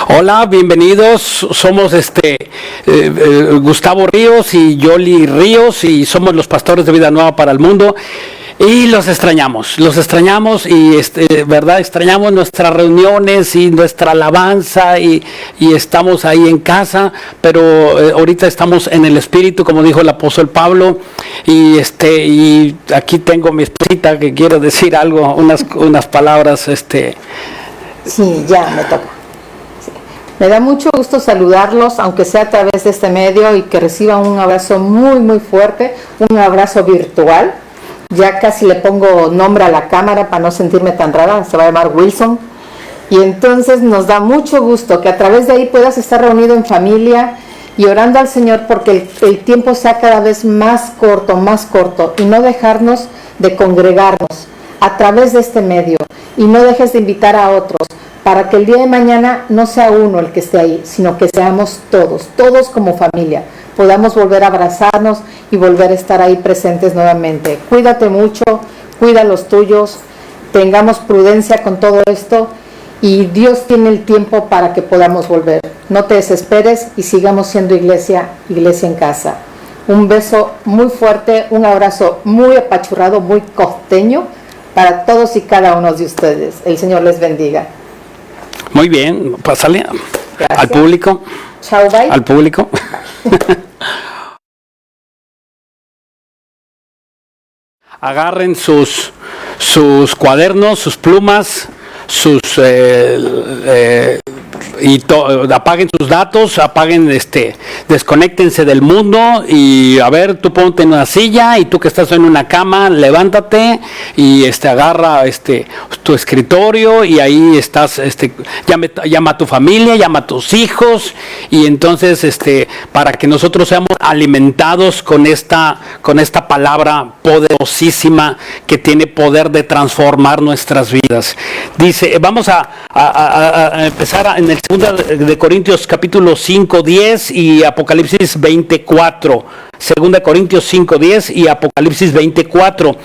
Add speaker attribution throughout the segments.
Speaker 1: Hola, bienvenidos. Somos Gustavo Ríos y Yoli Ríos y somos los pastores de Vida Nueva para el Mundo. Y los extrañamos y verdad, extrañamos nuestras reuniones y nuestra alabanza y estamos ahí en casa, pero ahorita estamos en el Espíritu, como dijo el apóstol Pablo, y aquí tengo mi esposita que quiere decir algo, unas palabras.
Speaker 2: Sí, ya me toca. Sí. Me da mucho gusto saludarlos, aunque sea a través de este medio, y que reciban un abrazo muy, muy fuerte, un abrazo virtual. Ya casi le pongo nombre a la cámara para no sentirme tan rara, se va a llamar Wilson. Y entonces nos da mucho gusto que a través de ahí puedas estar reunido en familia y orando al Señor porque el tiempo sea cada vez más corto, y no dejarnos de congregarnos a través de este medio, y no dejes de invitar a otros, para que el día de mañana no sea uno el que esté ahí, sino que seamos todos como familia, podamos volver a abrazarnos y volver a estar ahí presentes nuevamente. Cuídate mucho, cuida a los tuyos, tengamos prudencia con todo esto, y Dios tiene el tiempo para que podamos volver. No te desesperes y sigamos siendo iglesia en casa. Un beso muy fuerte, un abrazo muy apachurrado, muy costeño para todos y cada uno de ustedes. El Señor les bendiga.
Speaker 1: Muy bien, pásale al público.
Speaker 2: Chao, bye.
Speaker 1: Al público. Agarren sus cuadernos, sus plumas, apaguen sus datos, desconéctense del mundo y a ver, tú ponte en una silla y tú que estás en una cama, levántate y agarra tu escritorio y ahí estás, llama a tu familia, llama a tus hijos y entonces para que nosotros seamos alimentados con esta palabra poderosísima que tiene poder de transformar nuestras vidas. Dice, vamos a empezar en el 2 de Corintios capítulo 5:10 y Apocalipsis 24. 2 Corintios 5:10 y Apocalipsis 24.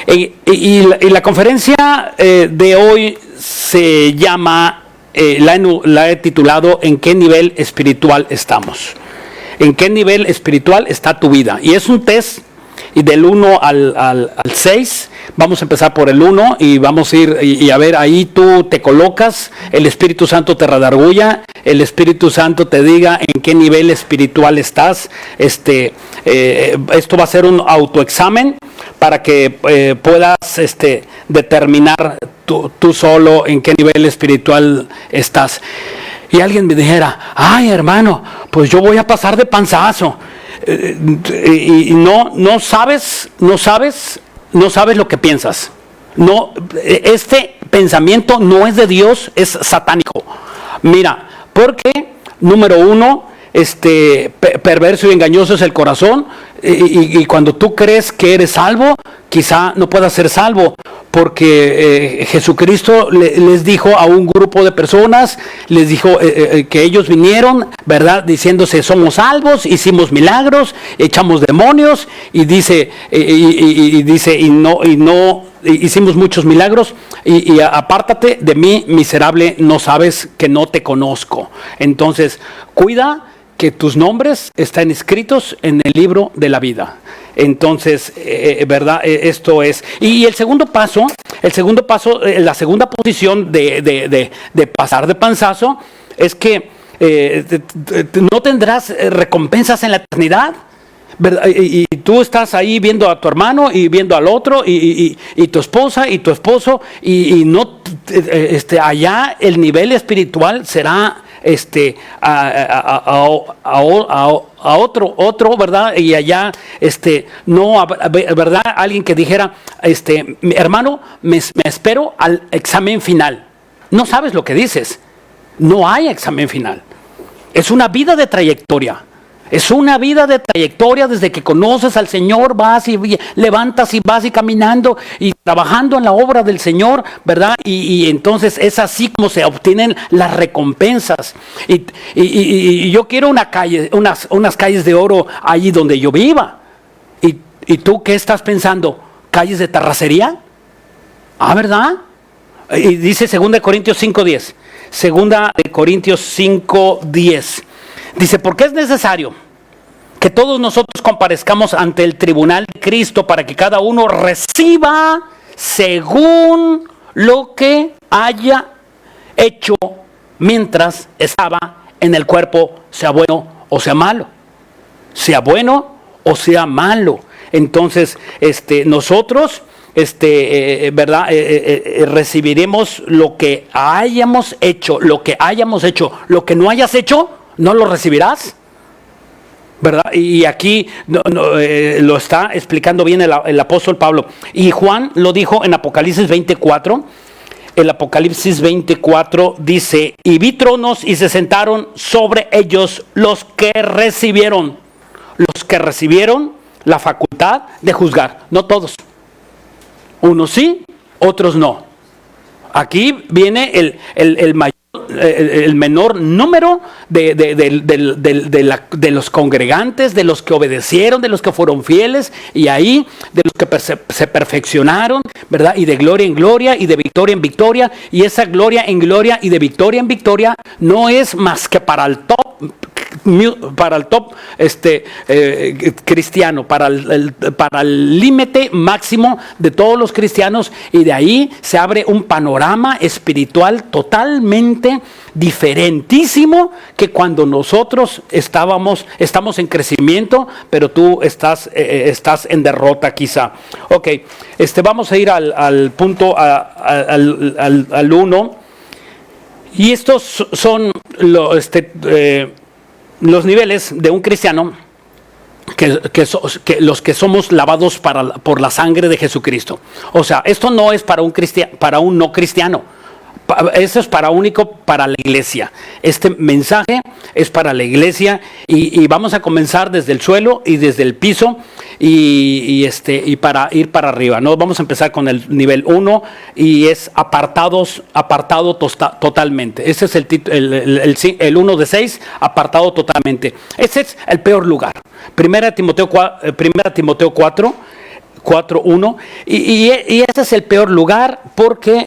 Speaker 1: Y la conferencia de hoy se llama, la he titulado ¿En qué nivel espiritual estamos? ¿En qué nivel espiritual está tu vida? Y es un test, y del 1 al 6, vamos a empezar por el 1 y vamos a ir y a ver, ahí tú te colocas, el Espíritu Santo te redarguya, el Espíritu Santo te diga en qué nivel espiritual estás. Esto va a ser un autoexamen para que puedas determinar tú solo en qué nivel espiritual estás. Y alguien me dijera, ay hermano, pues yo voy a pasar de panzazo. Y no sabes lo que piensas. No, este pensamiento no es de Dios, es satánico. Mira, porque número 1, perverso y engañoso es el corazón, y cuando tú crees que eres salvo, quizá no puedas ser salvo, porque Jesucristo les dijo a un grupo de personas, les dijo que ellos vinieron, ¿verdad? Diciéndose, somos salvos, hicimos milagros, echamos demonios, y dice, hicimos muchos milagros, y apártate de mí, miserable, no sabes que no te conozco. Entonces, cuida que tus nombres están escritos en el libro de la vida. Entonces, ¿verdad? Esto es. Y el segundo paso, la segunda posición de pasar de panzazo es que no tendrás recompensas en la eternidad. ¿Verdad? Y tú estás ahí viendo a tu hermano y viendo al otro y tu esposa y tu esposo y no allá el nivel espiritual será a otro, ¿verdad? Y allá no, ¿verdad? Alguien que dijera, hermano, me espero al examen final. No sabes lo que dices. No hay examen final. Es una vida de trayectoria. Es una vida de trayectoria desde que conoces al Señor, vas y levantas y vas y caminando y trabajando en la obra del Señor, ¿verdad? Y entonces es así como se obtienen las recompensas. Y yo quiero unas calles de oro allí donde yo viva. ¿Y tú qué estás pensando? ¿Calles de terracería? ¿Verdad? Y dice 2 Corintios 5:10. Segunda de Corintios 5:10. Dice, porque es necesario que todos nosotros comparezcamos ante el tribunal de Cristo para que cada uno reciba según lo que haya hecho mientras estaba en el cuerpo, sea bueno o sea malo. Sea bueno o sea malo. Entonces, nosotros, ¿verdad? Recibiremos lo que hayamos hecho, lo que no hayas hecho, no lo recibirás. ¿Verdad? Y aquí lo está explicando bien el apóstol Pablo. Y Juan lo dijo en Apocalipsis 24. El Apocalipsis 24 dice, y vi tronos y se sentaron sobre ellos los que recibieron la facultad de juzgar. No todos. Unos sí, otros no. Aquí viene el menor número de los congregantes, de los que obedecieron, de los que fueron fieles, y ahí de los que se perfeccionaron, ¿verdad? Y de gloria en gloria y de victoria en victoria, y esa gloria en gloria y de victoria en victoria no es más que para el top cristiano, para el límite máximo de todos los cristianos, y de ahí se abre un panorama espiritual totalmente diferentísimo que cuando nosotros estamos en crecimiento, pero tú estás en derrota quizá. Ok, vamos a ir al punto, al 1, y estos son los niveles de un cristiano que los que somos lavados por la sangre de Jesucristo. O sea, esto no es para un no cristiano. Eso es para la iglesia. Este mensaje es para la iglesia, y vamos a comenzar desde el suelo y desde el piso y para ir para arriba, ¿no? Vamos a empezar con el nivel 1 y es apartado totalmente. Ese es el 1 de 6, apartado totalmente. Ese es el peor lugar. Primera Timoteo 4:1, y este es el peor lugar porque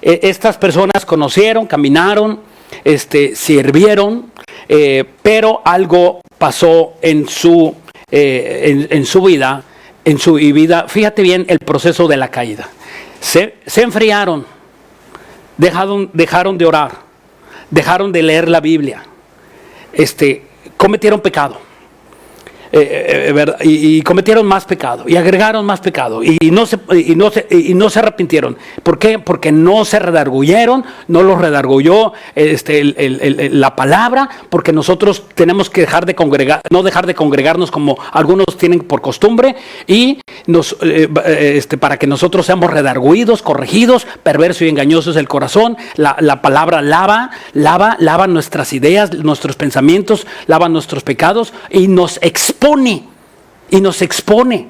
Speaker 1: estas personas conocieron, caminaron, sirvieron, pero algo pasó en su vida. Fíjate bien el proceso de la caída. Se enfriaron, dejaron de orar, dejaron de leer la Biblia, cometieron pecado. Y cometieron más pecado y agregaron más pecado y no se arrepintieron. ¿Por qué? Porque no se redarguyeron, no los redarguyó la palabra, porque nosotros tenemos que no dejar de congregarnos como algunos tienen por costumbre, y para que nosotros seamos redarguidos, corregidos. Perverso y engañoso es el corazón. La palabra lava nuestras ideas, nuestros pensamientos, lava nuestros pecados y nos expone. Y nos expone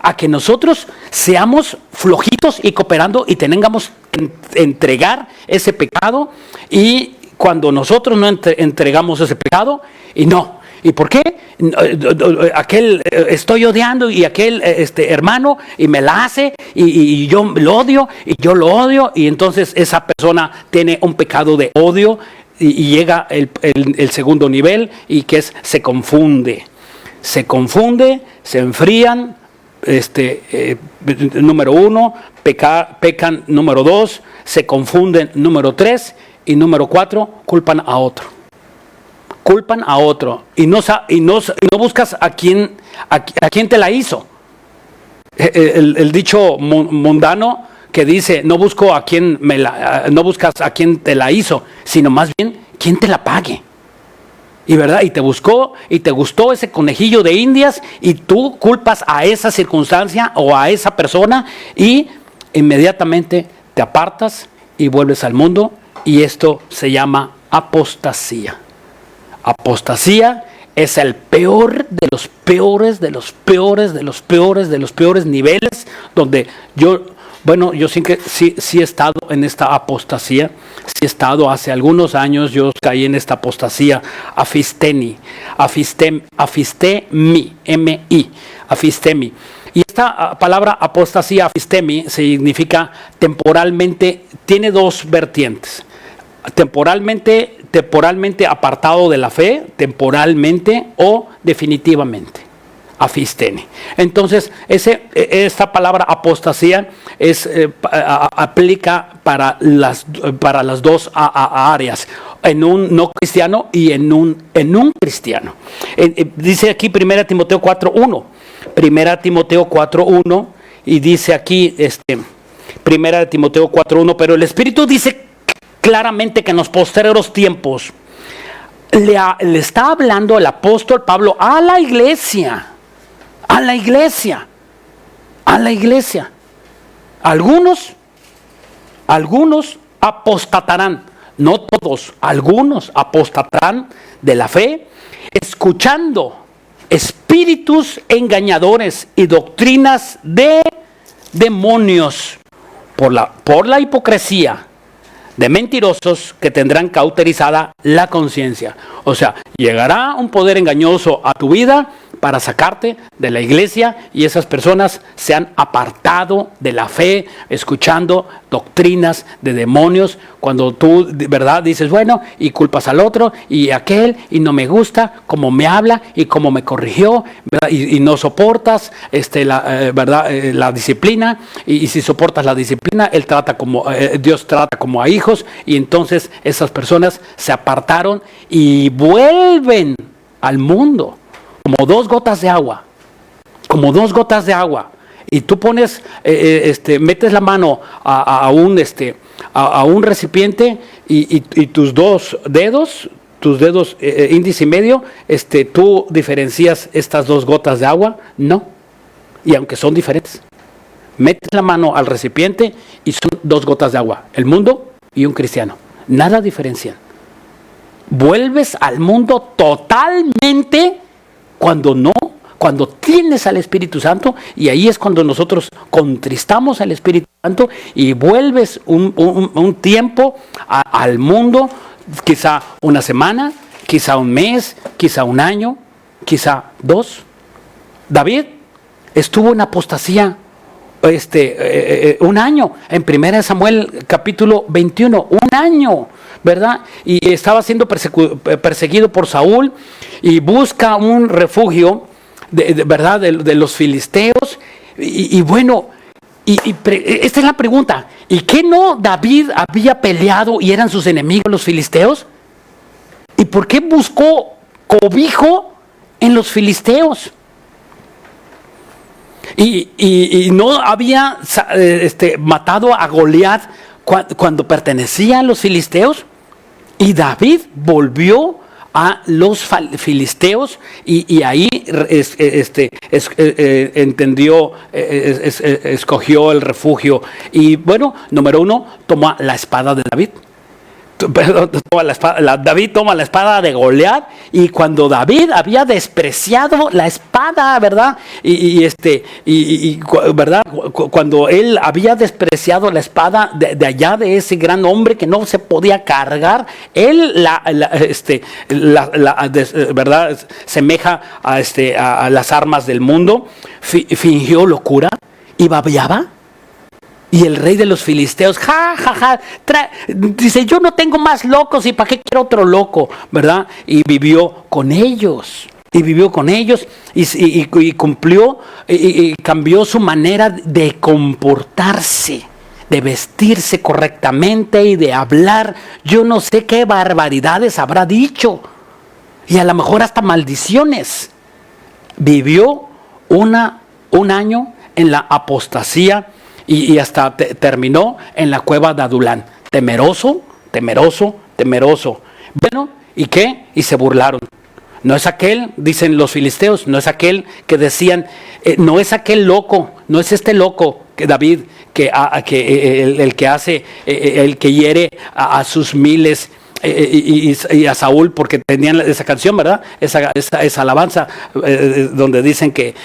Speaker 1: a que nosotros seamos flojitos y cooperando y tengamos que entregar ese pecado. Y cuando nosotros no entregamos ese pecado, ¿y por qué? Aquel estoy odiando y aquel hermano y me la hace y yo lo odio y yo lo odio, y entonces esa persona tiene un pecado de odio. Y llega el segundo nivel, y que es se confunde, se enfrían, número 1, pecan, número 2, se confunden, número 3, y número 4, culpan a otro, y no buscas a quién te la hizo. El dicho mundano que dice, no buscas a quien te la hizo, sino más bien quien te la pague. Y verdad, y te gustó ese conejillo de Indias, y tú culpas a esa circunstancia o a esa persona, y inmediatamente te apartas y vuelves al mundo, y esto se llama apostasía. Apostasía es el peor de los peores niveles, donde yo sí he estado en esta apostasía. Sí he estado hace algunos años, yo caí en esta apostasía, afistemi, Y esta palabra apostasía, afistemi, significa temporalmente, tiene dos vertientes. Temporalmente apartado de la fe, temporalmente o definitivamente. Afisteni. Entonces, esta palabra apostasía aplica para las dos áreas, en un no cristiano y en un cristiano. Dice aquí 1 Timoteo 4:1. 1 Timoteo 4:1 y dice aquí 1 Timoteo 4:1, pero el Espíritu dice claramente que en los postreros tiempos le está hablando el apóstol Pablo a la iglesia. Algunos apostatarán, no todos, algunos apostatarán de la fe, escuchando espíritus engañadores y doctrinas de demonios por la hipocresía de mentirosos que tendrán cauterizada la conciencia. O sea, llegará un poder engañoso a tu vida para sacarte de la iglesia y esas personas se han apartado de la fe, escuchando doctrinas de demonios, cuando tú de verdad dices, bueno, y culpas al otro y aquel, y no me gusta cómo me habla y cómo me corrigió, ¿verdad? Y no soportas la disciplina, y si soportas la disciplina, Dios trata como a hijos, y entonces esas personas se apartaron y vuelven al mundo como dos gotas de agua, y tú pones, metes la mano a un recipiente y tus dedos índice y medio, tú diferencias estas dos gotas de agua, no, y aunque son diferentes, metes la mano al recipiente y son dos gotas de agua, el mundo y un cristiano, nada diferencian. Vuelves al mundo totalmente cuando tienes al Espíritu Santo, y ahí es cuando nosotros contristamos al Espíritu Santo y vuelves un tiempo al mundo, quizá una semana, quizá un mes, quizá un año, quizá 2. David estuvo en apostasía un año, en 1 Samuel capítulo 21, un año, ¿verdad? Y estaba siendo perseguido por Saúl y busca un refugio ¿verdad? De los filisteos, y bueno, esta es la pregunta, ¿y qué no David había peleado y eran sus enemigos los filisteos? ¿Y por qué buscó cobijo en los filisteos? Y no había matado a Goliat cuando pertenecía a los filisteos, y David volvió a los filisteos y ahí escogió el refugio. Y bueno, número 1, toma la espada de David. David toma la espada de Goliat, y cuando David había despreciado la espada, ¿verdad? ¿Verdad? Cuando él había despreciado la espada de allá de ese gran hombre que no se podía cargar, él ¿verdad? Semeja a las armas del mundo, fingió locura y babeaba. Y el rey de los filisteos, dice, yo no tengo más locos, y para qué quiero otro loco, ¿verdad? Y vivió con ellos, y cumplió, y cambió su manera de comportarse, de vestirse correctamente y de hablar. Yo no sé qué barbaridades habrá dicho, y a lo mejor hasta maldiciones. Vivió un año en la apostasía, y hasta terminó en la cueva de Adulán, temeroso. Bueno, ¿y qué? Y se burlaron. No es aquel, dicen los filisteos, no es aquel que decían, no es aquel loco, no es este loco que David, el que hiere a sus miles, y a Saúl, porque tenían esa canción, ¿verdad? Esa alabanza donde dicen que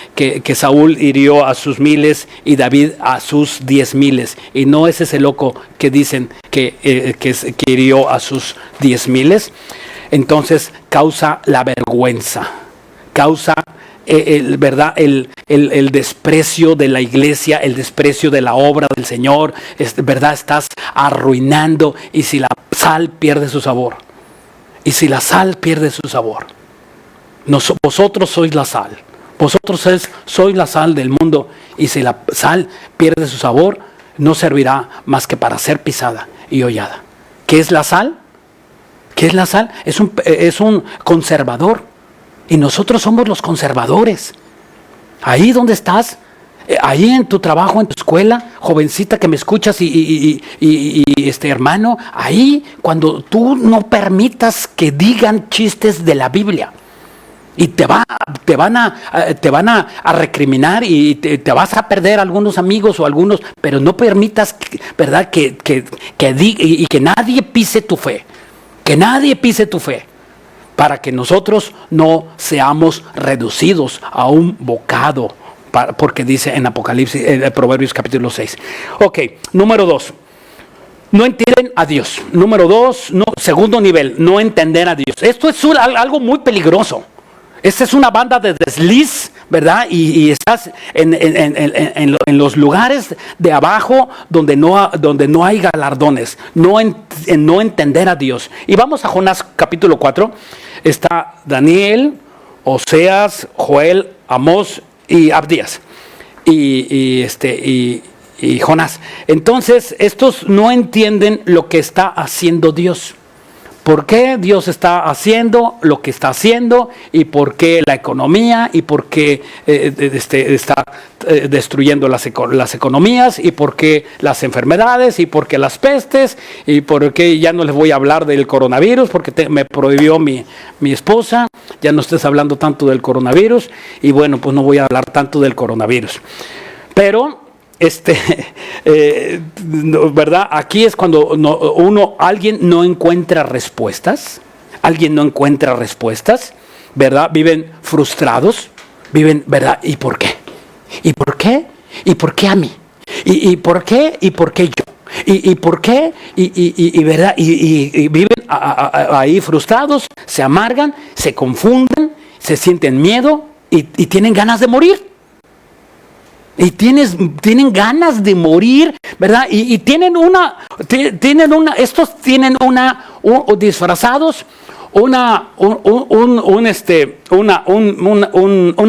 Speaker 1: Saúl hirió a sus miles y David a sus 10,000. Y no es ese loco que dicen que hirió a sus 10,000. Entonces causa la vergüenza, causa ¿verdad? El desprecio de la iglesia, el desprecio de la obra del Señor, ¿verdad? Estás arruinando. Y si la sal pierde su sabor, vosotros sois la sal, vosotros sois la sal del mundo, y si la sal pierde su sabor, no servirá más que para ser pisada y hollada. ¿Qué es la sal? ¿Qué es la sal? Es un conservador, y nosotros somos los conservadores. Ahí donde estás, ahí en tu trabajo, en tu escuela, jovencita que me escuchas y hermano, ahí cuando tú no permitas que digan chistes de la Biblia, y te van a recriminar, y te vas a perder algunos amigos o algunos, pero no permitas, ¿verdad? Que diga, y que nadie pise tu fe, para que nosotros no seamos reducidos a un bocado, porque dice en Apocalipsis, en Proverbios capítulo 6. Ok, número 2. No entienden a Dios. Número 2, segundo nivel, no entender a Dios. Esto es algo muy peligroso. Esta es una banda de desliz, ¿verdad? Y estás en los lugares de abajo donde no hay galardones. No entender a Dios. Y vamos a Jonás capítulo 4. Está Daniel, Oseas, Joel, Amós y Abdías. Y Jonás. Entonces, estos no entienden lo que está haciendo Dios. ¿Por qué Dios está haciendo lo que está haciendo? ¿Y por qué la economía? ¿Y por qué está destruyendo las economías? ¿Y por qué las enfermedades? ¿Y por qué las pestes? ¿Y por qué ya no les voy a hablar del coronavirus? Porque me prohibió mi esposa. Ya no estés hablando tanto del coronavirus. Y bueno, pues no voy a hablar tanto del coronavirus. Pero ¿verdad? Aquí es cuando alguien no encuentra respuestas, ¿verdad? Viven frustrados, ¿verdad? ¿Y por qué? ¿Y por qué? ¿Y por qué a mí? ¿Y por qué? ¿Y por qué yo? ¿Y por qué? ¿Verdad? Y viven ahí frustrados, se amargan, se confunden, se sienten miedo y tienen ganas de morir. Y tienen ganas de morir, ¿verdad? Y estos tienen disfrazados una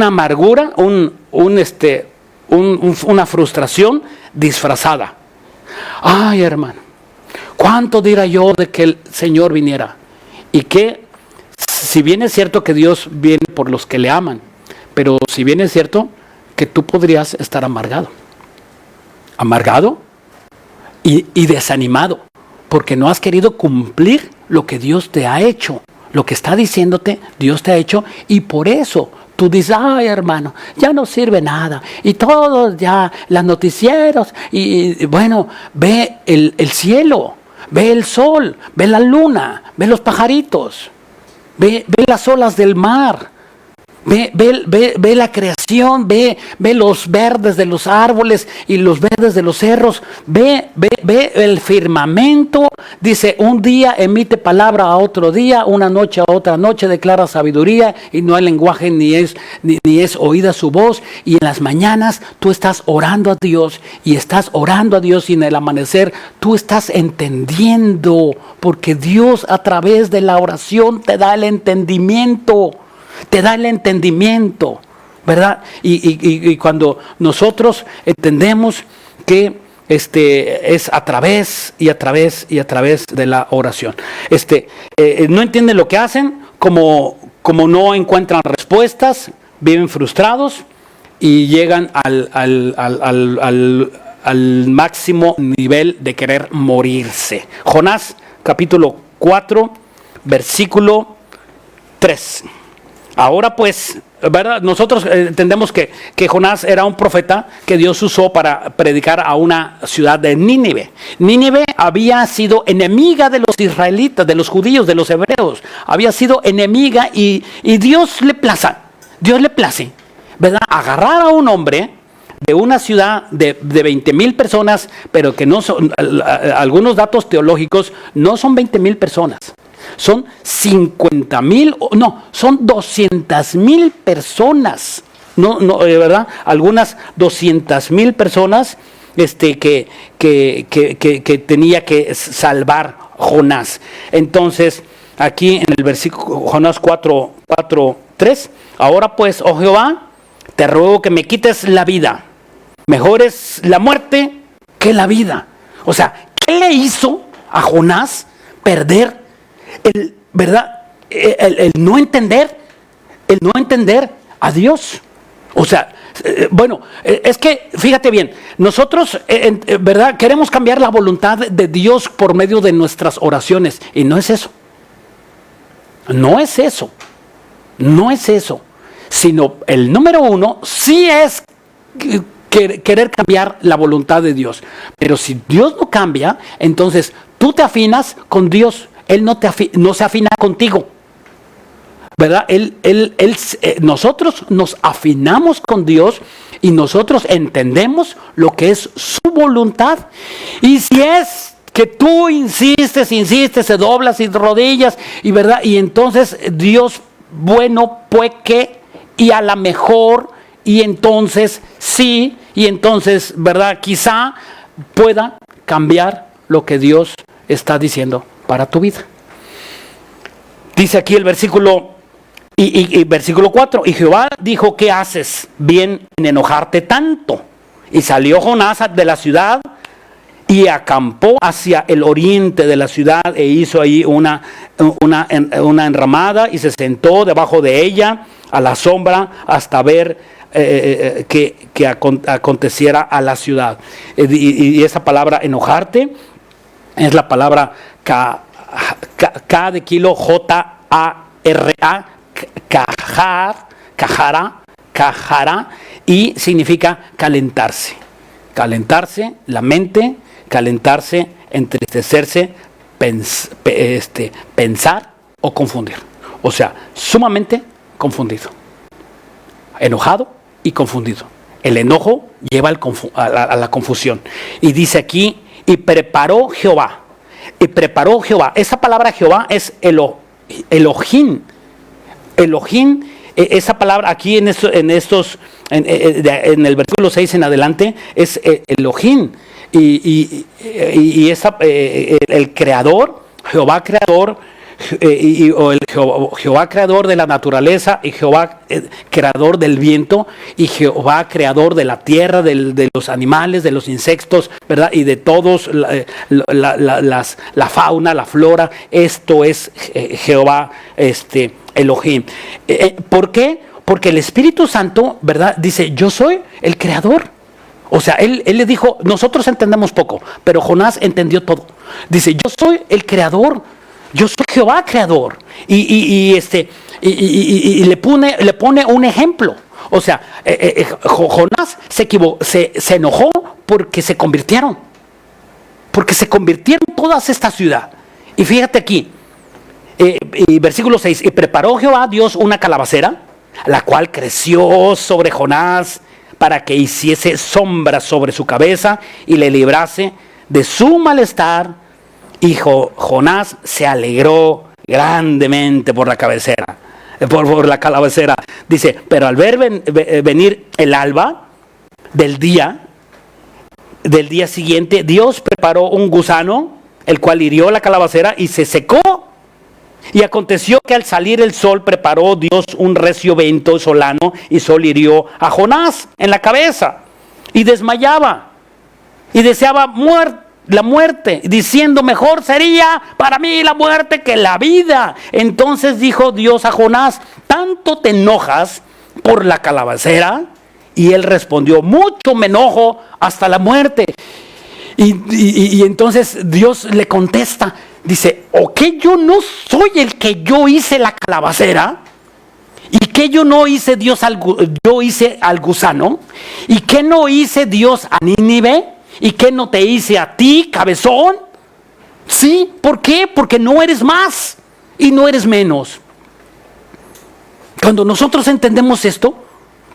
Speaker 1: amargura, una frustración disfrazada. Ay, hermano, ¿cuánto diera yo de que el Señor viniera? Y que, si bien es cierto que Dios viene por los que le aman, pero si bien es cierto que tú podrías estar amargado y desanimado, porque no has querido cumplir lo que Dios te ha hecho, lo que está diciéndote Dios te ha hecho, y por eso tú dices, ay, hermano, ya no sirve nada, y todos ya, los noticieros, y bueno, ve el cielo, ve el sol, ve la luna, ve los pajaritos, ve las olas del mar. Ve la creación, ve los verdes de los árboles y los verdes de los cerros, ve el firmamento. Dice, un día emite palabra a otro día, una noche a otra noche declara sabiduría, y no hay lenguaje ni es oída su voz. Y en las mañanas tú estás orando a Dios, y en el amanecer tú estás entendiendo, porque Dios a través de la oración te da el entendimiento. ¿Verdad? Y cuando nosotros entendemos que es a través de la oración. No entienden lo que hacen, como no encuentran respuestas, viven frustrados y llegan al máximo nivel de querer morirse. Jonás, capítulo 4, versículo 3. Ahora pues, ¿verdad? Nosotros entendemos que Jonás era un profeta que Dios usó para predicar a una ciudad de Nínive. Nínive había sido enemiga de los israelitas, de los judíos, de los hebreos. Había sido enemiga, y Dios le place, ¿verdad? Agarrar a un hombre de una ciudad de 20,000 personas, pero que no son, algunos datos teológicos, no son 20,000 personas. son 50,000, no, son 200,000 personas. No, ¿verdad? Algunas 200,000 personas que tenía que salvar Jonás. Entonces, aquí en el versículo Jonás 4:3, ahora pues, oh Jehová, te ruego que me quites la vida. Mejor es la muerte que la vida. O sea, ¿qué le hizo a Jonás perder el no entender a Dios? O sea, bueno, es que fíjate bien, nosotros, ¿verdad? Queremos cambiar la voluntad de Dios por medio de nuestras oraciones, y no es eso. No es eso. No es eso. Sino el número uno sí es querer cambiar la voluntad de Dios. Pero si Dios no cambia, entonces tú te afinas con Dios. Él no se afina contigo. ¿Verdad? Nosotros nos afinamos con Dios y nosotros entendemos lo que es su voluntad. Y si es que tú insistes, se doblas y rodillas, y verdad, y entonces Dios, bueno, pues que, y a lo mejor, y entonces sí, y entonces, ¿verdad? Quizá pueda cambiar lo que Dios está diciendo para tu vida. Dice aquí el versículo versículo 4, y Jehová dijo, ¿qué haces bien en enojarte tanto? Y salió Jonás de la ciudad y acampó hacia el oriente de la ciudad e hizo ahí una enramada y se sentó debajo de ella a la sombra hasta ver que aconteciera a la ciudad. Y esa palabra enojarte es la palabra K de kilo, J-A-R-A, cajara, y significa calentarse. Calentarse la mente, calentarse, entristecerse, pensar o confundir. O sea, sumamente confundido. Enojado y confundido. El enojo lleva a la confusión. Y dice aquí, y preparó Jehová. Esa palabra Jehová es Elohim. Elohim, esa palabra aquí en el versículo 6 en adelante es Elohim. Y el creador, Jehová creador, Jehová creador de la naturaleza, y Jehová creador del viento, y Jehová creador de la tierra, de los animales, de los insectos, ¿verdad? Y de todos, la fauna, la flora. Esto es Jehová Elohim. ¿Por qué? Porque el Espíritu Santo, ¿verdad? Dice, yo soy el creador. O sea, él le dijo, nosotros entendemos poco, pero Jonás entendió todo. Dice, yo soy el creador. Yo soy Jehová creador. Y le pone un ejemplo. O sea, Jonás se enojó porque se convirtieron. Porque se convirtieron todas esta ciudad. Y fíjate aquí, y versículo 6, y preparó Jehová Dios una calabacera, la cual creció sobre Jonás para que hiciese sombra sobre su cabeza y le librase de su malestar. Y Jonás se alegró grandemente por la cabecera, por la calabacera. Dice, pero al ver venir el alba del día siguiente, Dios preparó un gusano, el cual hirió la calabacera y se secó. Y aconteció que al salir el sol preparó Dios un recio viento solano, y sol hirió a Jonás en la cabeza y desmayaba y deseaba la muerte, diciendo, mejor sería para mí la muerte que la vida. Entonces dijo Dios a Jonás, ¿tanto te enojas por la calabacera? Y él respondió, mucho me enojo hasta la muerte. Y entonces Dios le contesta, dice, ¿o que yo no soy el que yo hice la calabacera? ¿Y que yo no hice yo hice al gusano? ¿Y que no hice Dios a Nínive? ¿Y qué no te hice a ti, cabezón? Sí, ¿por qué? Porque no eres más y no eres menos. Cuando nosotros entendemos esto,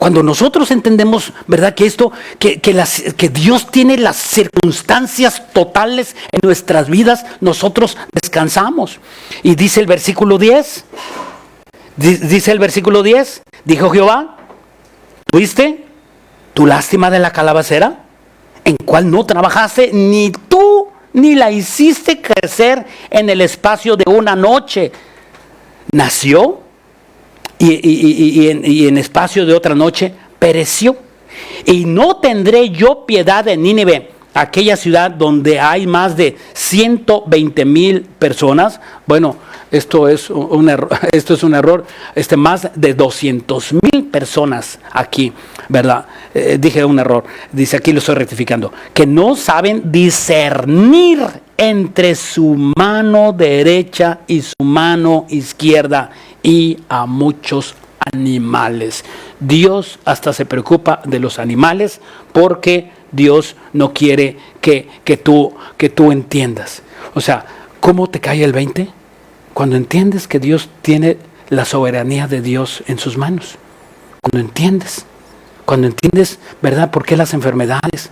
Speaker 1: Cuando nosotros entendemos, ¿verdad? Que esto, que Dios tiene las circunstancias totales en nuestras vidas, nosotros descansamos. Y dice el versículo 10, dijo Jehová, ¿tuviste tu lástima de la calabacera? En cual no trabajaste, ni tú, ni la hiciste crecer en el espacio de una noche. Nació y en espacio de otra noche pereció. Y no tendré yo piedad de Nínive, aquella ciudad donde hay más de 120,000 personas. Bueno, esto es un error, más de 200,000 personas aquí, ¿verdad? Dije un error, dice aquí, lo estoy rectificando, que no saben discernir entre su mano derecha y su mano izquierda, y a muchos animales. Dios hasta se preocupa de los animales porque Dios no quiere que tú entiendas. O sea, ¿cómo te cae el 20? Cuando entiendes que Dios tiene la soberanía de Dios en sus manos. Cuando entiendes, ¿verdad? ¿Por qué las enfermedades?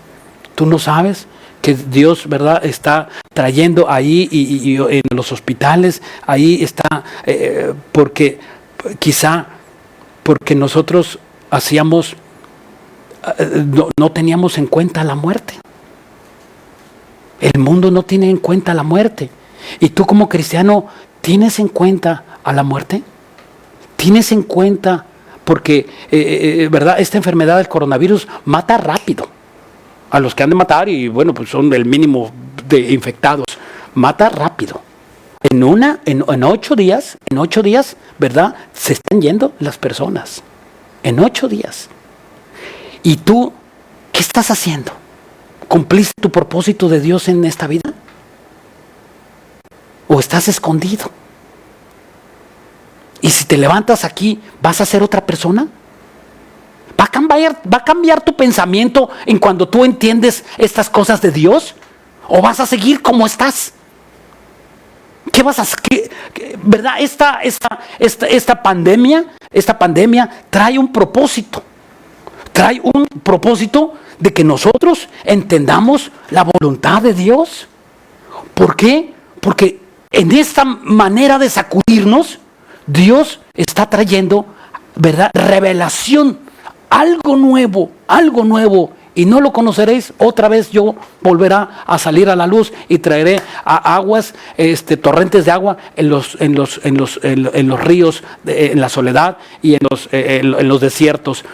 Speaker 1: Tú no sabes que Dios, ¿verdad?, está trayendo ahí y en los hospitales, ahí está, porque nosotros hacíamos, no teníamos en cuenta la muerte. El mundo no tiene en cuenta la muerte. Y tú como cristiano, ¿tienes en cuenta a la muerte? ¿Tienes en cuenta? Porque, ¿verdad?, esta enfermedad del coronavirus mata rápido. A los que han de matar, y bueno, pues son el mínimo de infectados. Mata rápido. En 8 días, ¿verdad?, se están yendo las personas. En 8 días. ¿Y tú qué estás haciendo? ¿Cumpliste tu propósito de Dios en esta vida? ¿O estás escondido? Y si te levantas aquí, ¿vas a ser otra persona? ¿Va a cambiar tu pensamiento en cuando tú entiendes estas cosas de Dios? ¿O vas a seguir como estás? ¿Qué vas a hacer? ¿Verdad? Esta pandemia trae un propósito. Trae un propósito de que nosotros entendamos la voluntad de Dios. ¿Por qué? Porque en esta manera de sacudirnos, Dios está trayendo, ¿verdad?, revelación. Algo nuevo, y no lo conoceréis. Otra vez yo volverá a salir a la luz y traeré aguas, torrentes de agua en los ríos, en la soledad y en los desiertos.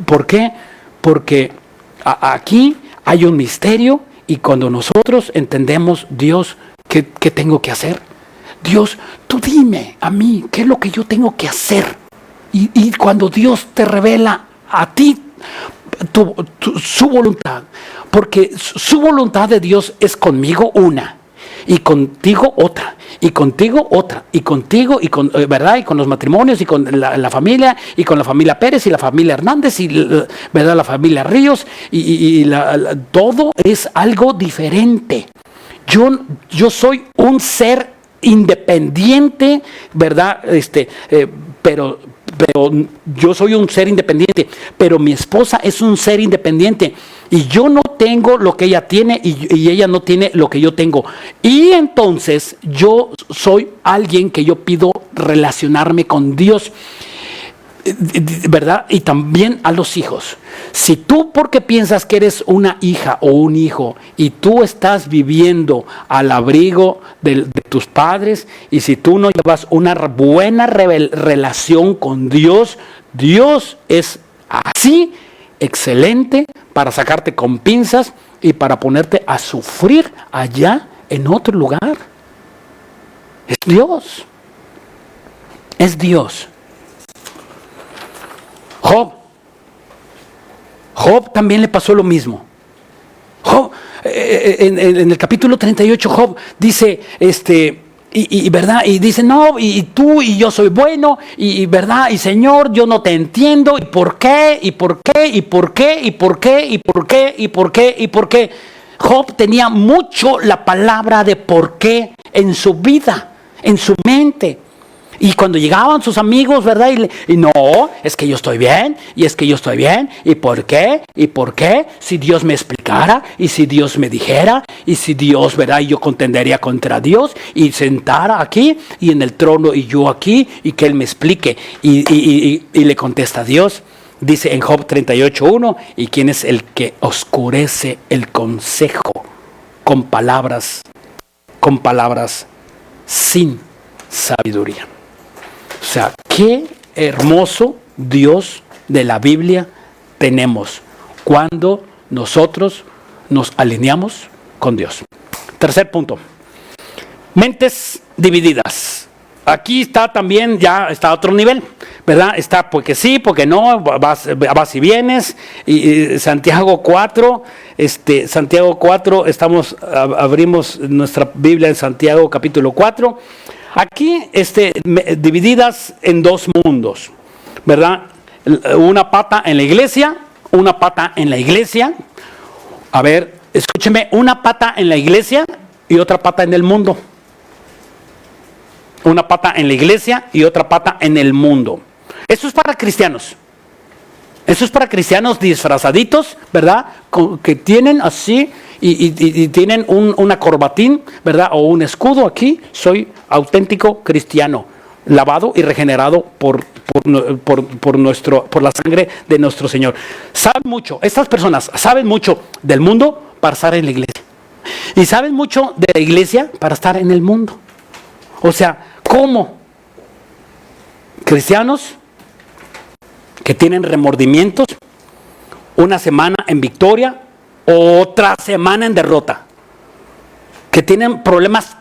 Speaker 1: ¿Por qué? Porque aquí hay un misterio, y cuando nosotros entendemos, Dios, ¿qué tengo que hacer? Dios, tú dime a mí, ¿qué es lo que yo tengo que hacer? Y cuando Dios te revela a ti su voluntad, porque su voluntad de Dios es conmigo una, y contigo otra, y contigo otra, y contigo, ¿verdad?, y con los matrimonios, y con la familia, y con la familia Pérez, y la familia Hernández, y, ¿verdad?, la familia Ríos, todo es algo diferente. Yo soy un ser independiente, ¿verdad? Pero yo soy un ser independiente, pero mi esposa es un ser independiente, y yo no tengo lo que ella tiene, y ella no tiene lo que yo tengo, y entonces yo soy alguien que yo pido relacionarme con Dios, ¿verdad? Y también a los hijos. Si tú, porque piensas que eres una hija o un hijo, y tú estás viviendo al abrigo de tus padres, y si tú no llevas una buena relación con Dios, Dios es así excelente para sacarte con pinzas y para ponerte a sufrir allá en otro lugar. Es Dios. Es Dios. Job también le pasó lo mismo. Job, en el capítulo 38, Job dice, ¿verdad? Y dice, no, y tú y yo soy bueno, y ¿verdad? Y Señor, yo no te entiendo, ¿y por qué? ¿Y por qué? ¿Y por qué? ¿Y por qué? ¿Y por qué? ¿Y por qué? ¿Y por qué? Job tenía mucho la palabra de por qué en su vida, en su mente. Y cuando llegaban sus amigos, ¿verdad? Y no, es que yo estoy bien, y es que yo estoy bien, ¿y por qué? ¿Y por qué? Si Dios me explicara, y si Dios me dijera, y si Dios, ¿verdad? Y yo contendería contra Dios, y sentara aquí, y en el trono, y yo aquí, y que Él me explique. Y le contesta a Dios, dice en Job 38:1, ¿y quién es el que oscurece el consejo con palabras sin sabiduría? O sea, qué hermoso Dios de la Biblia tenemos cuando nosotros nos alineamos con Dios. Tercer punto, mentes divididas. Aquí está también, ya está a otro nivel, ¿verdad? Está porque sí, porque no, vas y vienes. Y Santiago 4, abrimos nuestra Biblia en Santiago capítulo 4. Aquí divididas en dos mundos, ¿verdad? Una pata en la iglesia, una pata en la iglesia. A ver, escúcheme, una pata en la iglesia y otra pata en el mundo. Una pata en la iglesia y otra pata en el mundo. Eso es para cristianos. Eso es para cristianos disfrazaditos, ¿verdad? Que tienen así y tienen una corbatín, ¿verdad? O un escudo aquí. Soy auténtico cristiano, lavado y regenerado por la sangre de nuestro Señor. Saben mucho, estas personas saben mucho del mundo para estar en la iglesia. Y saben mucho de la iglesia para estar en el mundo. O sea, ¿cómo? Cristianos que tienen remordimientos, una semana en victoria, otra semana en derrota, que tienen problemas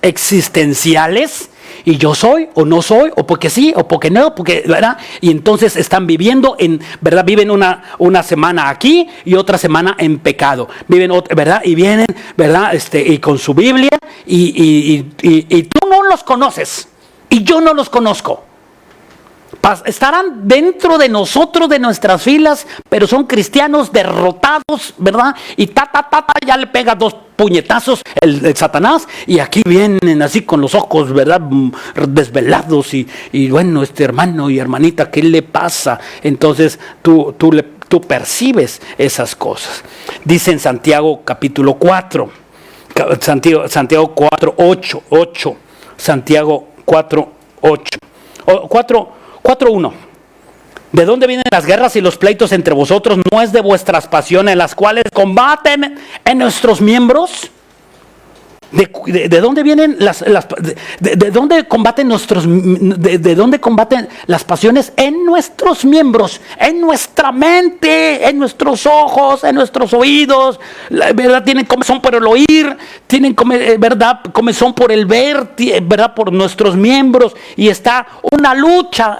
Speaker 1: existenciales, y yo soy o no soy, o porque sí o porque no, porque, ¿verdad? Y entonces están viviendo ¿verdad? Viven una semana aquí y otra semana en pecado, viven otra, ¿verdad? Y vienen, ¿verdad? Y con su Biblia y tú no los conoces y yo no los conozco. Estarán dentro de nosotros, de nuestras filas, pero son cristianos derrotados, ¿verdad? Y ya le pega 2 puñetazos el Satanás, y aquí vienen así con los ojos, ¿verdad? Desvelados, y bueno, hermano y hermanita, ¿qué le pasa? Entonces tú percibes esas cosas. Dice en Santiago capítulo 4, Santiago 4:8, Santiago 4:1. ¿De dónde vienen las guerras y los pleitos entre vosotros? ¿No es de vuestras pasiones las cuales combaten en nuestros miembros? ¿De dónde vienen de dónde combaten de dónde combaten las pasiones? En nuestros miembros, en nuestra mente, en nuestros ojos, en nuestros oídos, ¿verdad? Tienen comezón por el oír, tienen ¿verdad? Comezón por el ver, ¿verdad? Por nuestros miembros, y está una lucha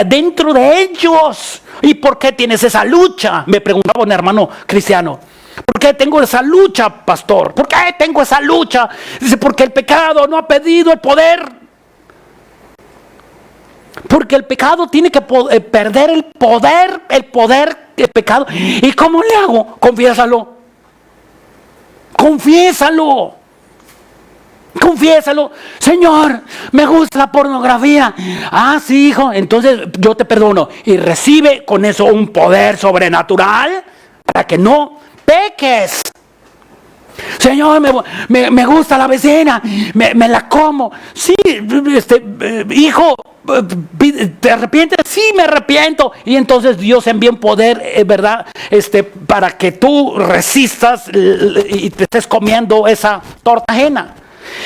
Speaker 1: dentro de ellos. ¿Y por qué tienes esa lucha? Me preguntaba un hermano cristiano. ¿Por qué tengo esa lucha, pastor? ¿Por qué tengo esa lucha? Dice, porque el pecado no ha pedido el poder. Porque el pecado tiene que perder el poder del pecado. ¿Y cómo le hago? Confiésalo. Señor, me gusta la pornografía. Ah, sí, hijo, entonces yo te perdono. Y recibe con eso un poder sobrenatural para que no peques. Señor, me gusta la vecina, me la como. Sí, hijo, ¿te arrepientes? Sí, me arrepiento. Y entonces Dios envía un poder, ¿verdad? Para que tú resistas y te estés comiendo esa torta ajena.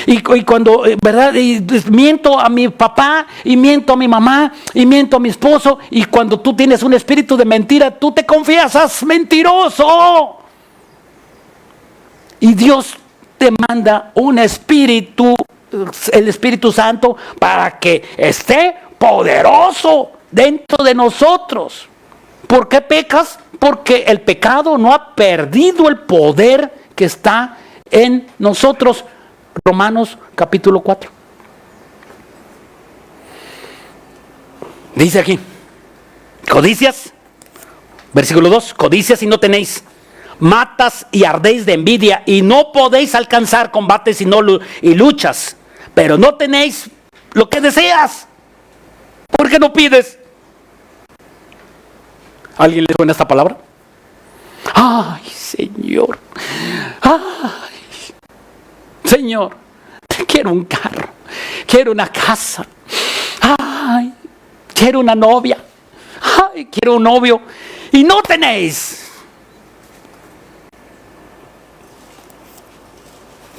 Speaker 1: Y cuando, ¿verdad? Y miento a mi papá, y miento a mi mamá, y miento a mi esposo, y cuando tú tienes un espíritu de mentira, tú te confiesas mentiroso. Y Dios te manda un espíritu, el Espíritu Santo, para que esté poderoso dentro de nosotros. ¿Por qué pecas? Porque el pecado no ha perdido el poder que está en nosotros. Romanos capítulo 4. Dice aquí, codicias, versículo 2, codicias y no tenéis, matas y ardéis de envidia y no podéis alcanzar combates y luchas, pero no tenéis lo que deseas. ¿Por qué no pides? ¿Alguien le suena esta palabra? Ay, Señor. Ay, Señor, quiero un carro. Quiero una casa. Ay, quiero una novia. Ay, quiero un novio. Y no tenéis.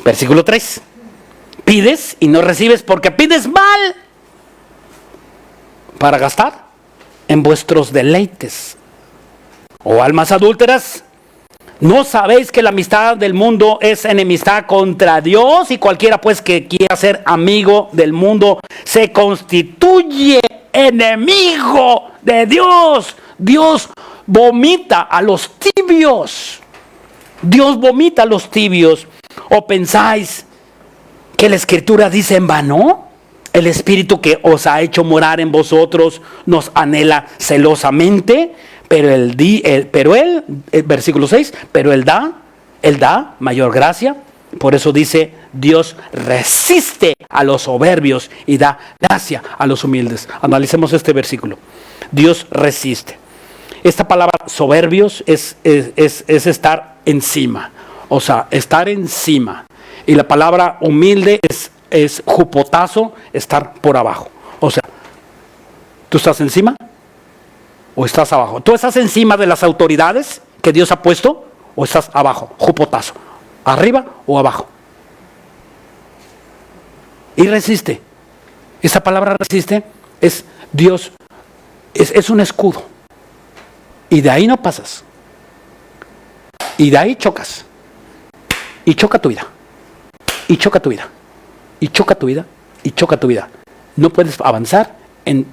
Speaker 1: Versículo 3. Pides y no recibes porque pides mal para gastar en vuestros deleites. Oh almas adúlteras, ¿no sabéis que la amistad del mundo es enemistad contra Dios? Y cualquiera pues que quiera ser amigo del mundo se constituye enemigo de Dios. Dios vomita a los tibios. Dios vomita a los tibios. ¿O pensáis que la Escritura dice en vano? El Espíritu que os ha hecho morar en vosotros nos anhela celosamente, pero él, versículo 6, pero él da mayor gracia. Por eso dice, Dios resiste a los soberbios y da gracia a los humildes. Analicemos este versículo. Dios resiste. Esta palabra soberbios es estar encima. O sea, estar encima. Y la palabra humilde es jupotazo, estar por abajo. O sea, ¿tú estás encima o estás abajo? ¿Tú estás encima de las autoridades que Dios ha puesto o estás abajo? Jupotazo. ¿Arriba o abajo? Y resiste. Esa palabra resiste es Dios, es un escudo. Y de ahí no pasas. Y de ahí chocas. Y choca tu vida. Y choca tu vida. Y choca tu vida. Y choca tu vida. No puedes avanzar en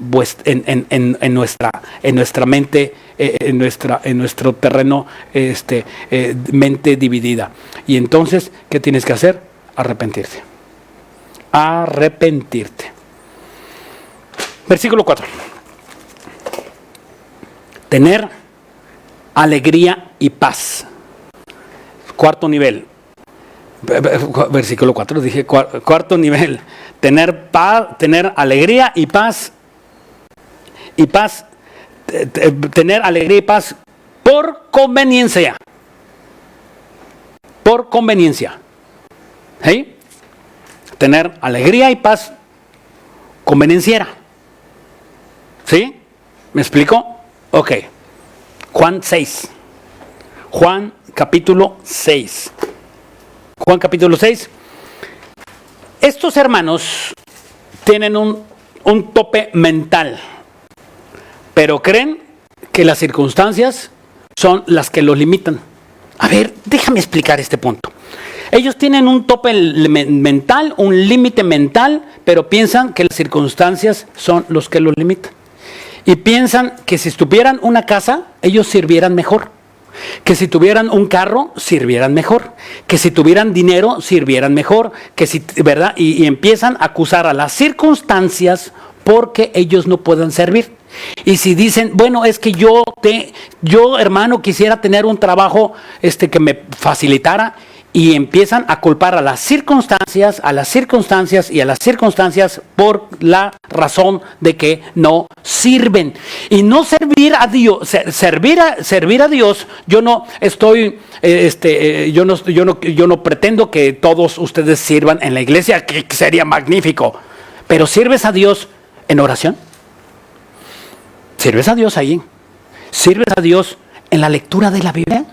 Speaker 1: nuestra mente, en nuestro terreno, mente dividida. Y entonces, ¿qué tienes que hacer? Arrepentirte. Arrepentirte. Versículo 4. Tener alegría y paz. Cuarto nivel. Versículo 4, dije cuarto nivel. Tener paz, tener alegría y paz. Y paz. Tener alegría y paz por conveniencia. Por conveniencia. ¿Sí? Tener alegría y paz convenienciera. ¿Sí? ¿Me explico? Ok. Juan 6. Juan capítulo 6. Juan capítulo 6. Estos hermanos tienen un tope mental, pero creen que las circunstancias son las que los limitan. A ver, déjame explicar este punto. Ellos tienen un tope mental, un límite mental, pero piensan que las circunstancias son los que los limitan. Y piensan que si tuvieran una casa, ellos sirvieran mejor. Que si tuvieran un carro, sirvieran mejor. Que si tuvieran dinero, sirvieran mejor. Que si, ¿verdad? Y empiezan a acusar a las circunstancias porque ellos no puedan servir. Y si dicen, bueno, es que yo hermano, quisiera tener un trabajo que me facilitara, y empiezan a culpar a las circunstancias por la razón de que no sirven. Y no servir a Dios, servir a Dios, yo no estoy, yo no pretendo que todos ustedes sirvan en la iglesia, que sería magnífico, pero ¿sirves a Dios en oración? ¿Sirves a Dios ahí? ¿Sirves a Dios en la lectura de la Biblia?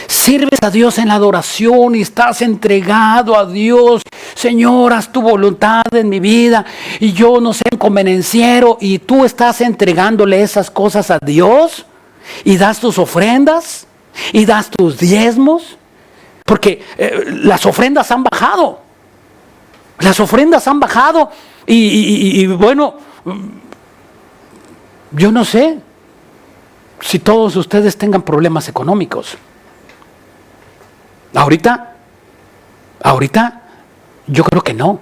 Speaker 1: ¿Sirves a Dios en la adoración y estás entregado a Dios? Señor, haz tu voluntad en mi vida y yo no sé, convenenciero, y tú estás entregándole esas cosas a Dios y das tus ofrendas y das tus diezmos, porque las ofrendas han bajado. Las ofrendas han bajado y bueno, yo no sé si todos ustedes tengan problemas económicos. Ahorita, yo creo que no.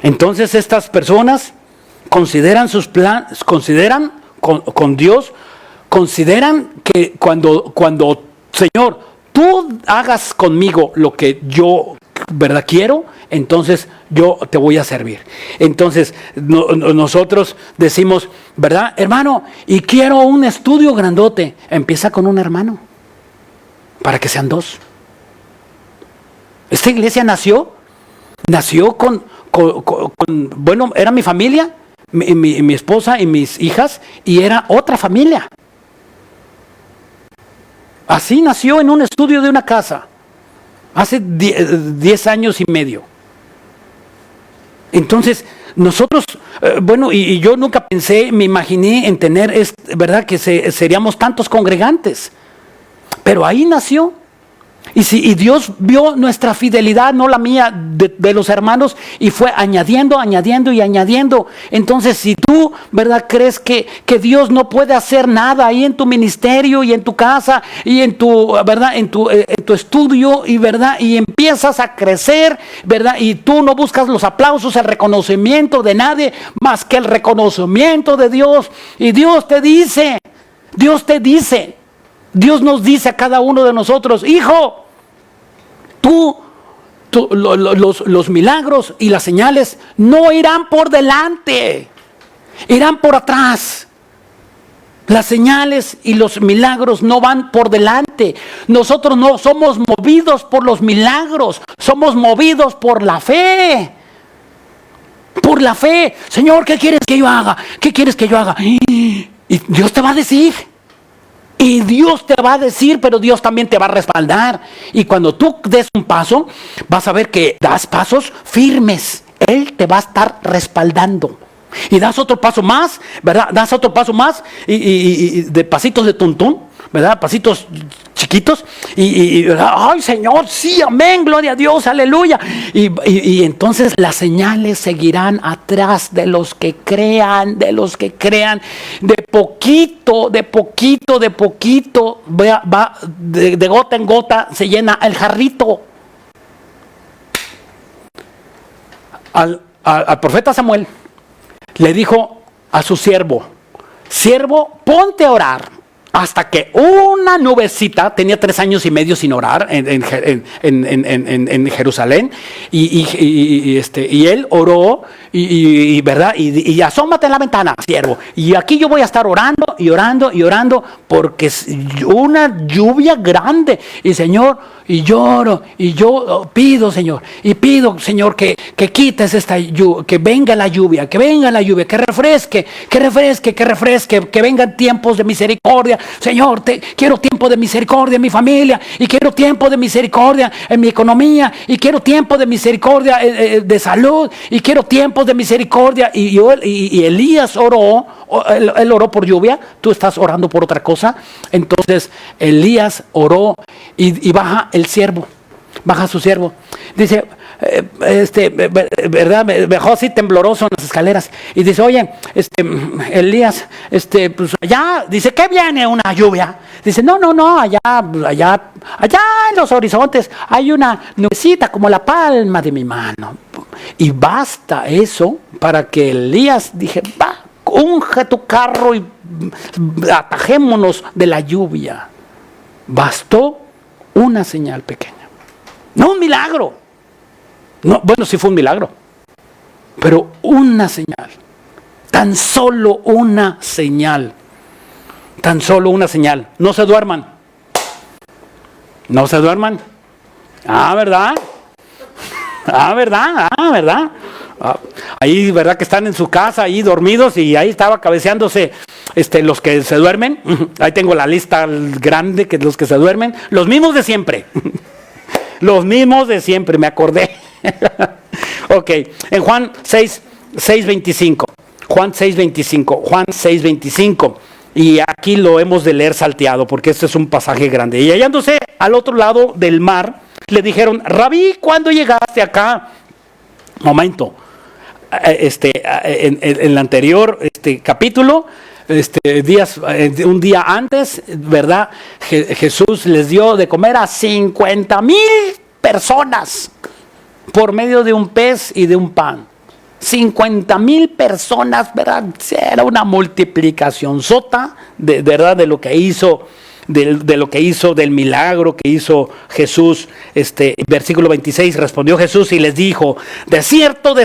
Speaker 1: Entonces estas personas consideran sus planes, consideran con Dios, consideran que cuando Señor, tú hagas conmigo lo que yo ¿verdad? Quiero, entonces yo te voy a servir. Entonces nosotros decimos, ¿verdad, hermano? Y quiero un estudio grandote. Empieza con un hermano, para que sean dos. Esta iglesia nació con bueno, era mi familia, mi esposa y mis hijas, y era otra familia. Así nació en un estudio de una casa, hace 10 años y medio. Entonces, nosotros, bueno, y yo nunca pensé, me imaginé en tener, ¿verdad?, que seríamos tantos congregantes. Pero ahí nació. Y Dios vio nuestra fidelidad, no la mía, de los hermanos, y fue añadiendo, añadiendo y añadiendo. Entonces, si tú, ¿verdad?, crees que Dios no puede hacer nada ahí en tu ministerio y en tu casa y en tu, ¿verdad?, en tu estudio, y ¿verdad?, y empiezas a crecer, ¿verdad?, y tú no buscas los aplausos, el reconocimiento de nadie más que el reconocimiento de Dios. Y Dios te dice, Dios nos dice a cada uno de nosotros: hijo, los milagros y las señales no irán por delante, irán por atrás. Las señales y los milagros no van por delante. Nosotros no somos movidos por los milagros, somos movidos por la fe. Por la fe. Señor, ¿qué quieres que yo haga? ¿Qué quieres que yo haga? Y Dios te va a decir. Y Dios te va a decir, pero Dios también te va a respaldar. Y cuando tú des un paso, vas a ver que das pasos firmes. Él te va a estar respaldando. Y das otro paso más, ¿verdad? Das otro paso más y de pasitos de tuntún, ¿verdad? Pasitos chiquitos. ¡Ay, Señor! Sí, amén, gloria a Dios, aleluya. Y entonces las señales seguirán atrás de los que crean, de poquito, va de gota en gota se llena el jarrito. Al profeta Samuel le dijo a su siervo: ponte a orar, hasta que una nubecita, tenía 3 años y medio sin orar en Jerusalén, y él oró, ¿verdad? Y asómate en la ventana, siervo, y aquí yo voy a estar orando y orando y orando, porque una lluvia grande, y Señor, y lloro, y yo pido, Señor, que quites esta lluvia, que venga la lluvia, que refresque, que vengan tiempos de misericordia. Señor, quiero tiempo de misericordia en mi familia, y quiero tiempo de misericordia en mi economía, y quiero tiempo de misericordia de salud, y quiero tiempos de misericordia. Y Elías oró, él oró por lluvia, tú estás orando por otra cosa. Entonces Elías oró, y baja su siervo, dice, ¿verdad? Me dejó así tembloroso en las escaleras, y dice: oye, Elías, pues allá, dice, ¿qué viene? ¿Una lluvia? Dice: no, allá en los horizontes hay una nubecita como la palma de mi mano. Y basta eso para que Elías dije: va, unge tu carro y atajémonos de la lluvia. Bastó una señal pequeña, no un milagro. No, bueno, sí fue un milagro, pero una señal, tan solo una señal. No se duerman. ¿Verdad? Ahí, ¿verdad?, que están en su casa ahí dormidos, y ahí estaba cabeceándose los que se duermen. Ahí tengo la lista grande, que los que se duermen, los mismos de siempre. Me acordé. Ok, en Juan 6:25. Juan 6:25. Y aquí lo hemos de leer salteado, porque este es un pasaje grande. Y hallándose al otro lado del mar, le dijeron: Rabí, ¿cuándo llegaste acá? Momento. En el anterior capítulo, un día antes, ¿verdad?, Jesús les dio de comer a 50,000 personas por medio de un pez y de un pan. 50,000 personas, ¿verdad? Era una multiplicación sota, ¿verdad?, de lo que hizo de lo que hizo, del milagro que hizo Jesús. Versículo 26, respondió Jesús y les dijo: de cierto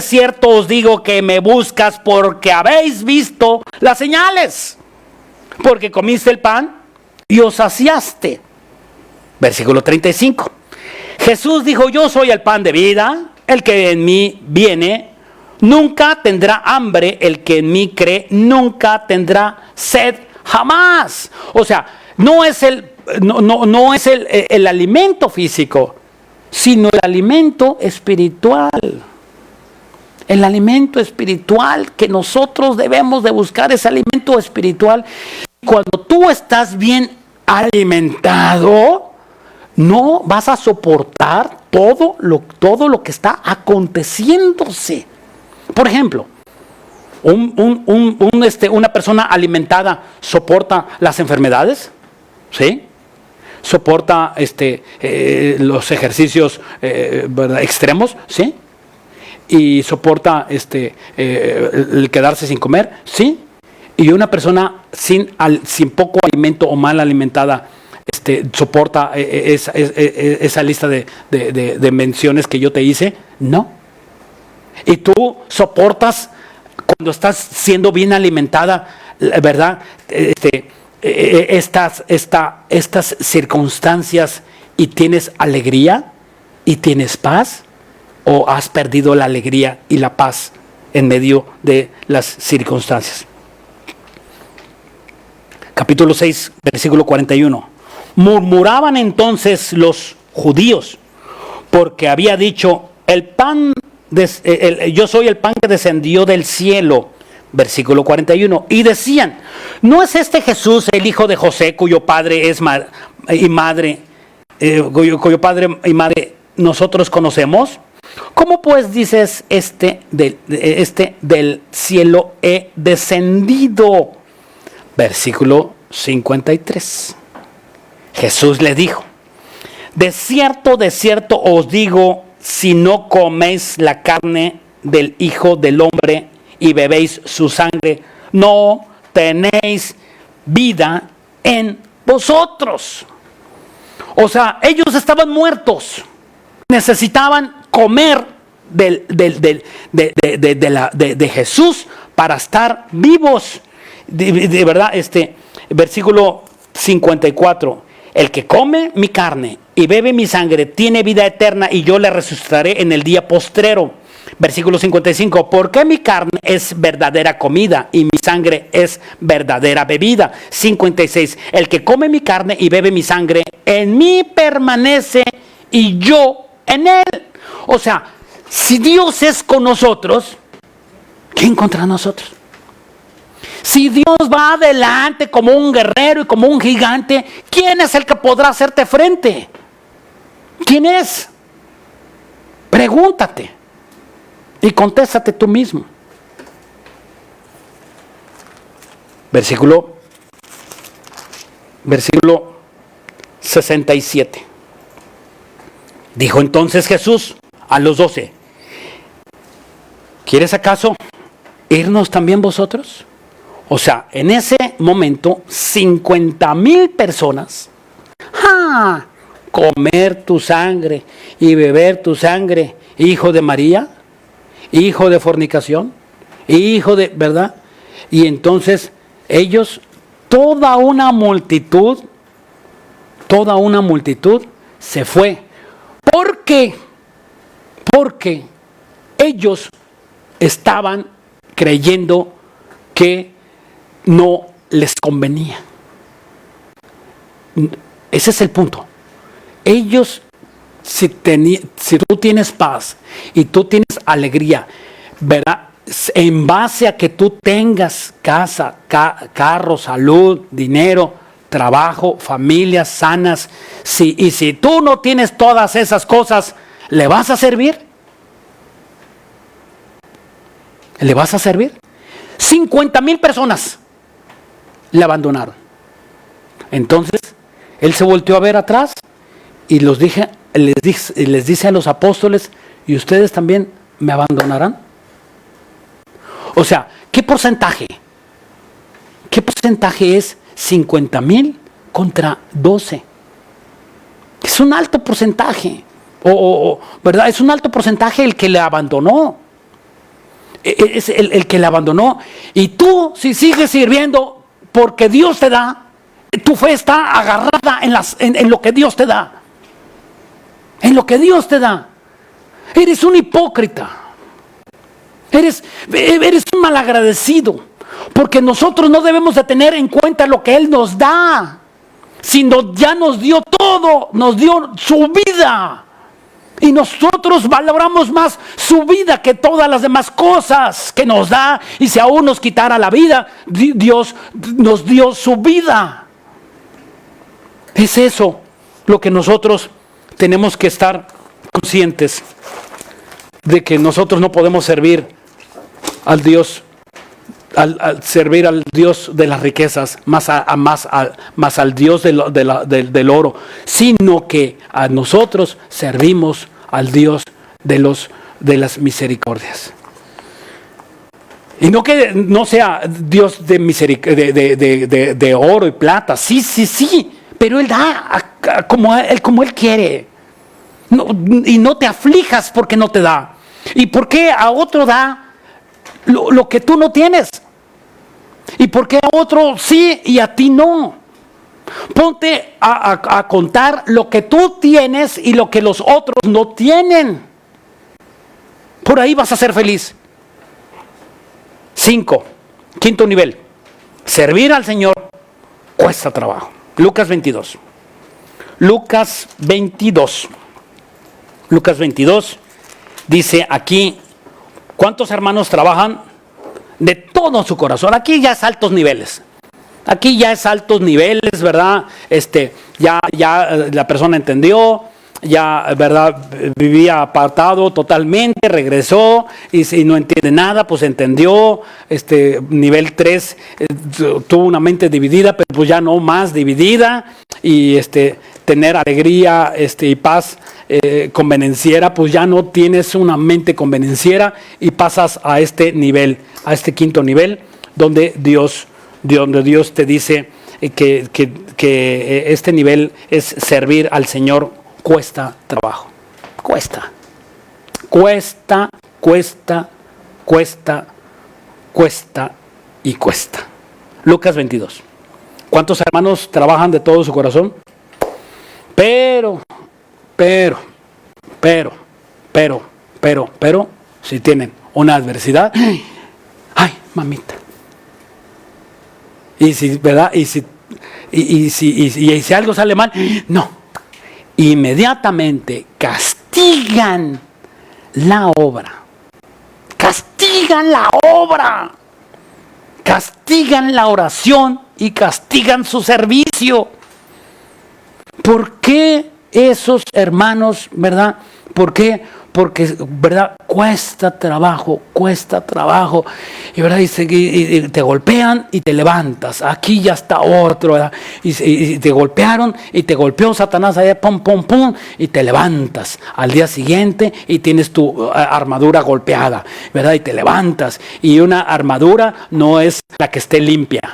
Speaker 1: os digo que me buscas porque habéis visto las señales, porque comiste el pan y os saciaste. Versículo 35, Jesús dijo: yo soy el pan de vida, el que en mí viene nunca tendrá hambre, el que en mí cree nunca tendrá sed jamás. O sea, no es el alimento físico, sino el alimento espiritual. El alimento espiritual que nosotros debemos de buscar, ese alimento espiritual. Cuando tú estás bien alimentado, no vas a soportar todo lo que está aconteciéndose. Por ejemplo, una persona alimentada soporta las enfermedades, ¿sí? Soporta los ejercicios extremos, ¿sí? Y soporta el quedarse sin comer, ¿sí? Y una persona sin poco alimento o mal alimentada soporta esa lista de menciones que yo te hice, no. Y tú soportas cuando estás siendo bien alimentada, ¿verdad? Estas circunstancias, y tienes alegría y tienes paz, o has perdido la alegría y la paz en medio de las circunstancias. Capítulo 6, versículo 41. Murmuraban entonces los judíos, porque había dicho: yo soy el pan que descendió del cielo. Versículo 41. Y decían: ¿no es este Jesús el hijo de José, cuyo padre y madre nosotros conocemos? ¿Cómo pues dices del cielo he descendido? Versículo 53. Jesús le dijo: de cierto os digo, si no coméis la carne del Hijo del Hombre y bebéis su sangre, no tenéis vida en vosotros. O sea, ellos estaban muertos, necesitaban comer de Jesús para estar vivos. De verdad, versículo 54. El que come mi carne y bebe mi sangre tiene vida eterna, y yo le resucitaré en el día postrero. Versículo 55. Porque mi carne es verdadera comida y mi sangre es verdadera bebida. 56. El que come mi carne y bebe mi sangre, en mí permanece y yo en él. O sea, si Dios es con nosotros, ¿quién contra nosotros? Si Dios va adelante como un guerrero y como un gigante, ¿quién es el que podrá hacerte frente? ¿Quién es? Pregúntate y contéstate tú mismo. Versículo 67. Dijo entonces Jesús a los 12: ¿quieres acaso irnos también vosotros? O sea, en ese momento, 50,000 personas, comer tu sangre y beber tu sangre, hijo de María, hijo de fornicación, hijo de, ¿verdad? Y entonces ellos, toda una multitud se fue. ¿Por qué? Porque ellos estaban creyendo que no les convenía. Ese es el punto. Ellos, si tú tienes paz y tú tienes alegría, ¿verdad? En base a que tú tengas casa, carro, salud, dinero, trabajo, familias sanas, y si tú no tienes todas esas cosas, ¿le vas a servir? ¿Le vas a servir? 50,000 personas le abandonaron. Entonces él se volteó a ver atrás y les dice a los apóstoles: ¿y ustedes también me abandonarán? O sea, ¿qué porcentaje es 50,000 contra 12. Es un alto porcentaje. ¿Verdad? Es un alto porcentaje el que le abandonó. Es el que le abandonó. Y tú, si sigues sirviendo porque Dios te da, tu fe está agarrada en lo que Dios te da. En lo que Dios te da. Eres un hipócrita. Eres un malagradecido. Porque nosotros no debemos de tener en cuenta lo que Él nos da, sino ya nos dio todo, nos dio su vida. Y nosotros valoramos más su vida que todas las demás cosas que nos da. Y si aún nos quitara la vida, Dios nos dio su vida. Es eso lo que nosotros tenemos que estar conscientes de, que nosotros no podemos servir al Dios, al servir al Dios de las riquezas, más al Dios del oro, sino que a nosotros servimos al Dios de las misericordias. Y no que no sea Dios de oro y plata, sí, pero Él da como Él quiere. No, y no te aflijas porque no te da. ¿Y por qué a otro da lo que tú no tienes? ¿Y por qué a otro sí y a ti no? Ponte a contar lo que tú tienes y lo que los otros no tienen. Por ahí vas a ser feliz. 5. Quinto nivel. Servir al Señor cuesta trabajo. Lucas 22. Lucas 22 dice aquí, ¿cuántos hermanos trabajan de todo su corazón? Aquí ya es altos niveles. Aquí ya es altos niveles, ¿verdad? Ya la persona entendió, ya, ¿verdad? Vivía apartado totalmente, regresó y si no entiende nada, pues entendió. Nivel 3 tuvo una mente dividida, pero pues ya no más dividida. Y tener alegría y paz convenenciera, pues ya no tienes una mente convenenciera y pasas a este nivel, a este quinto nivel, donde Dios te dice que este nivel es servir al Señor. Cuesta trabajo, cuesta. Lucas 22. ¿Cuántos hermanos trabajan de todo su corazón? Pero, si tienen una adversidad, ay, mamita. Y si, ¿verdad? Y si algo sale mal, no. Inmediatamente castigan la obra. Castigan la obra. Castigan la oración y castigan su servicio. ¿Por qué esos hermanos, verdad? ¿Por qué? Porque, ¿verdad? Cuesta trabajo. Y, ¿verdad? Y te golpean y te levantas. Aquí ya está otro, ¿verdad? Y te golpearon y te golpeó Satanás allá, pum, y te levantas al día siguiente y tienes tu armadura golpeada, ¿verdad? Y te levantas. Y una armadura no es la que esté limpia,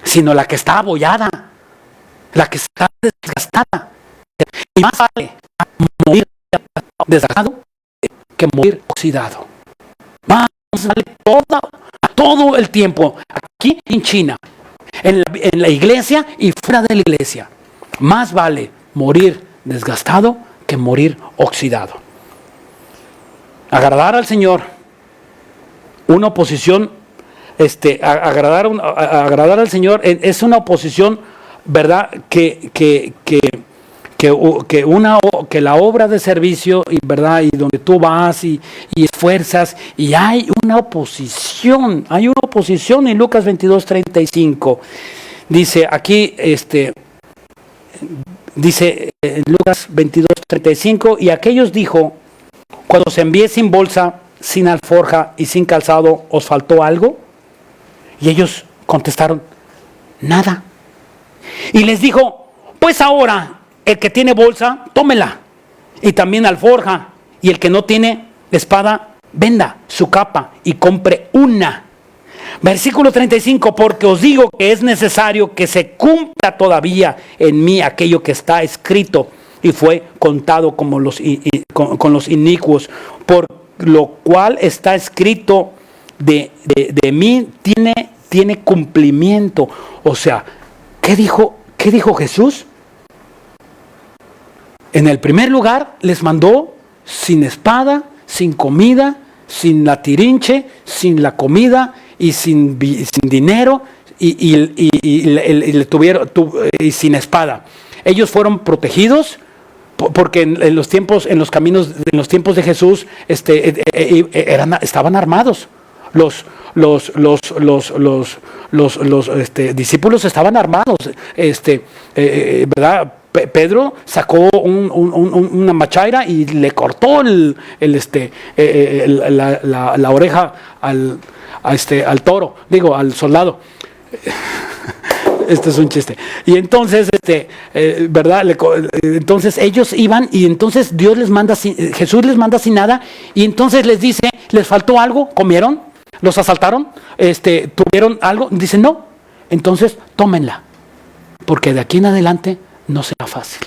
Speaker 1: sino la que está abollada, la que está desgastada. Y más vale morir desgastado que morir oxidado. Más vale todo el tiempo, aquí en China, en la iglesia y fuera de la iglesia. Más vale morir desgastado que morir oxidado. Agradar al Señor, una oposición, agradar al Señor es una oposición, ¿verdad? Que la obra de servicio, y verdad, y donde tú vas y esfuerzas, y hay una oposición en Lucas 22:35. Dice aquí, dice en Lucas 22:35, y aquellos dijo, cuando os envié sin bolsa, sin alforja y sin calzado, ¿os faltó algo? Y ellos contestaron, nada. Y les dijo, pues ahora, el que tiene bolsa, tómela, y también alforja, y el que no tiene espada, venda su capa y compre una. Versículo 35, porque os digo que es necesario que se cumpla todavía en mí aquello que está escrito y fue contado como con los inicuos, por lo cual está escrito de mí tiene cumplimiento. O sea, ¿qué dijo Jesús? En el primer lugar les mandó sin espada, sin comida, sin la tirinche, sin la comida y sin dinero y sin espada. Ellos fueron protegidos porque en los tiempos de Jesús estaban armados. Los discípulos estaban armados, ¿verdad? Pedro sacó una machaira y le cortó la oreja al toro, al soldado. Este es un chiste. Y entonces, ¿verdad? Entonces ellos iban y entonces Jesús les manda sin nada y entonces les dice, ¿les faltó algo? ¿Comieron? ¿Los asaltaron? ¿Tuvieron algo? Dicen, no. Entonces, tómenla. Porque de aquí en adelante no será fácil.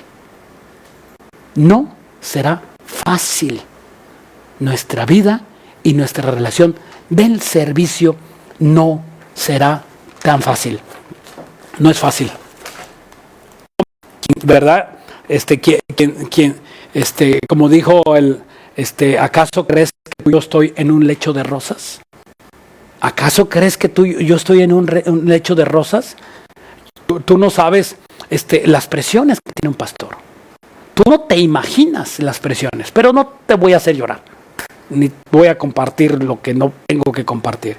Speaker 1: No será fácil. Nuestra vida y nuestra relación del servicio no será tan fácil. No es fácil. ¿Verdad? Como dijo ¿acaso crees que yo estoy en un lecho de rosas? ¿Acaso crees que yo estoy en un lecho de rosas? Tú no sabes las presiones que tiene un pastor. Tú no te imaginas las presiones, pero no te voy a hacer llorar, ni voy a compartir lo que no tengo que compartir.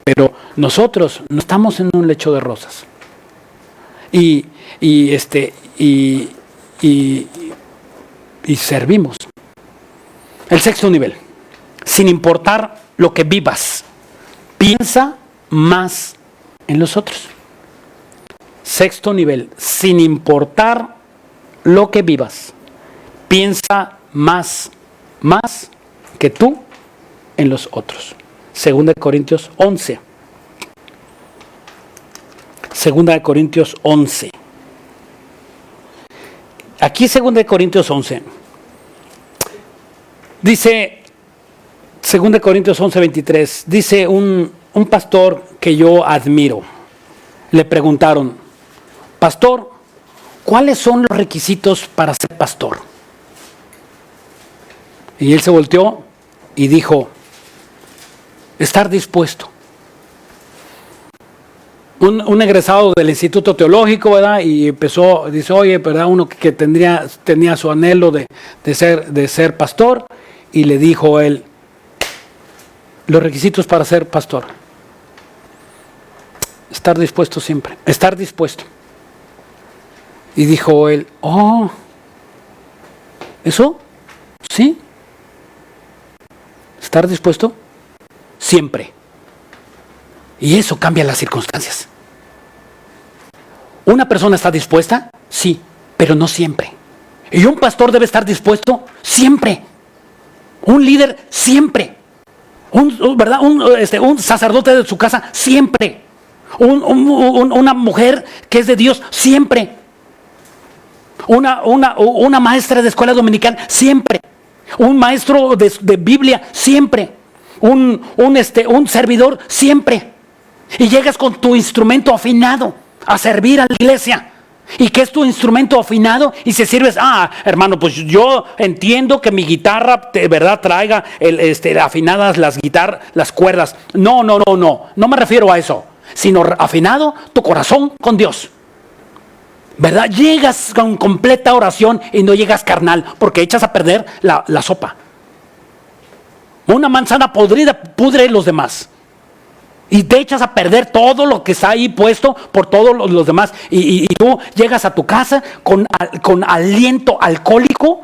Speaker 1: Pero nosotros no estamos en un lecho de rosas. Y servimos. El sexto nivel, sin importar lo que vivas, piensa más en los otros. Sexto nivel, sin importar lo que vivas, piensa más que tú en los otros. 2 Corintios 11. 2 Corintios 11. Aquí 2 Corintios 11. Dice 2 Corintios 11, 23. Dice un pastor que yo admiro. Le preguntaron, pastor, ¿cuáles son los requisitos para ser pastor? Y él se volteó y dijo, estar dispuesto. Un egresado del Instituto Teológico, ¿verdad? Y dice, oye, ¿verdad? Uno que tenía su anhelo de ser pastor, y le dijo él, los requisitos para ser pastor. Estar dispuesto siempre, estar dispuesto. Y dijo él, ¿eso? ¿Sí? ¿Estar dispuesto? Siempre. Y eso cambia las circunstancias. ¿Una persona está dispuesta? Sí, pero no siempre. Y un pastor debe estar dispuesto siempre. Un líder siempre. ¿Verdad? Un sacerdote de su casa siempre. Una mujer que es de Dios siempre. Una maestra de escuela dominical siempre. Un maestro de Biblia siempre. Un servidor siempre. Y llegas con tu instrumento afinado a servir a la iglesia. ¿Y qué es tu instrumento afinado? Y si sirves, hermano, pues yo entiendo que mi guitarra de verdad traiga afinadas las cuerdas. No me refiero a eso, sino afinado tu corazón con Dios. ¿Verdad? Llegas con completa oración y no llegas carnal, porque echas a perder la sopa. Una manzana podrida pudre los demás. Y te echas a perder todo lo que está ahí puesto por todos los demás. Y tú llegas a tu casa con aliento alcohólico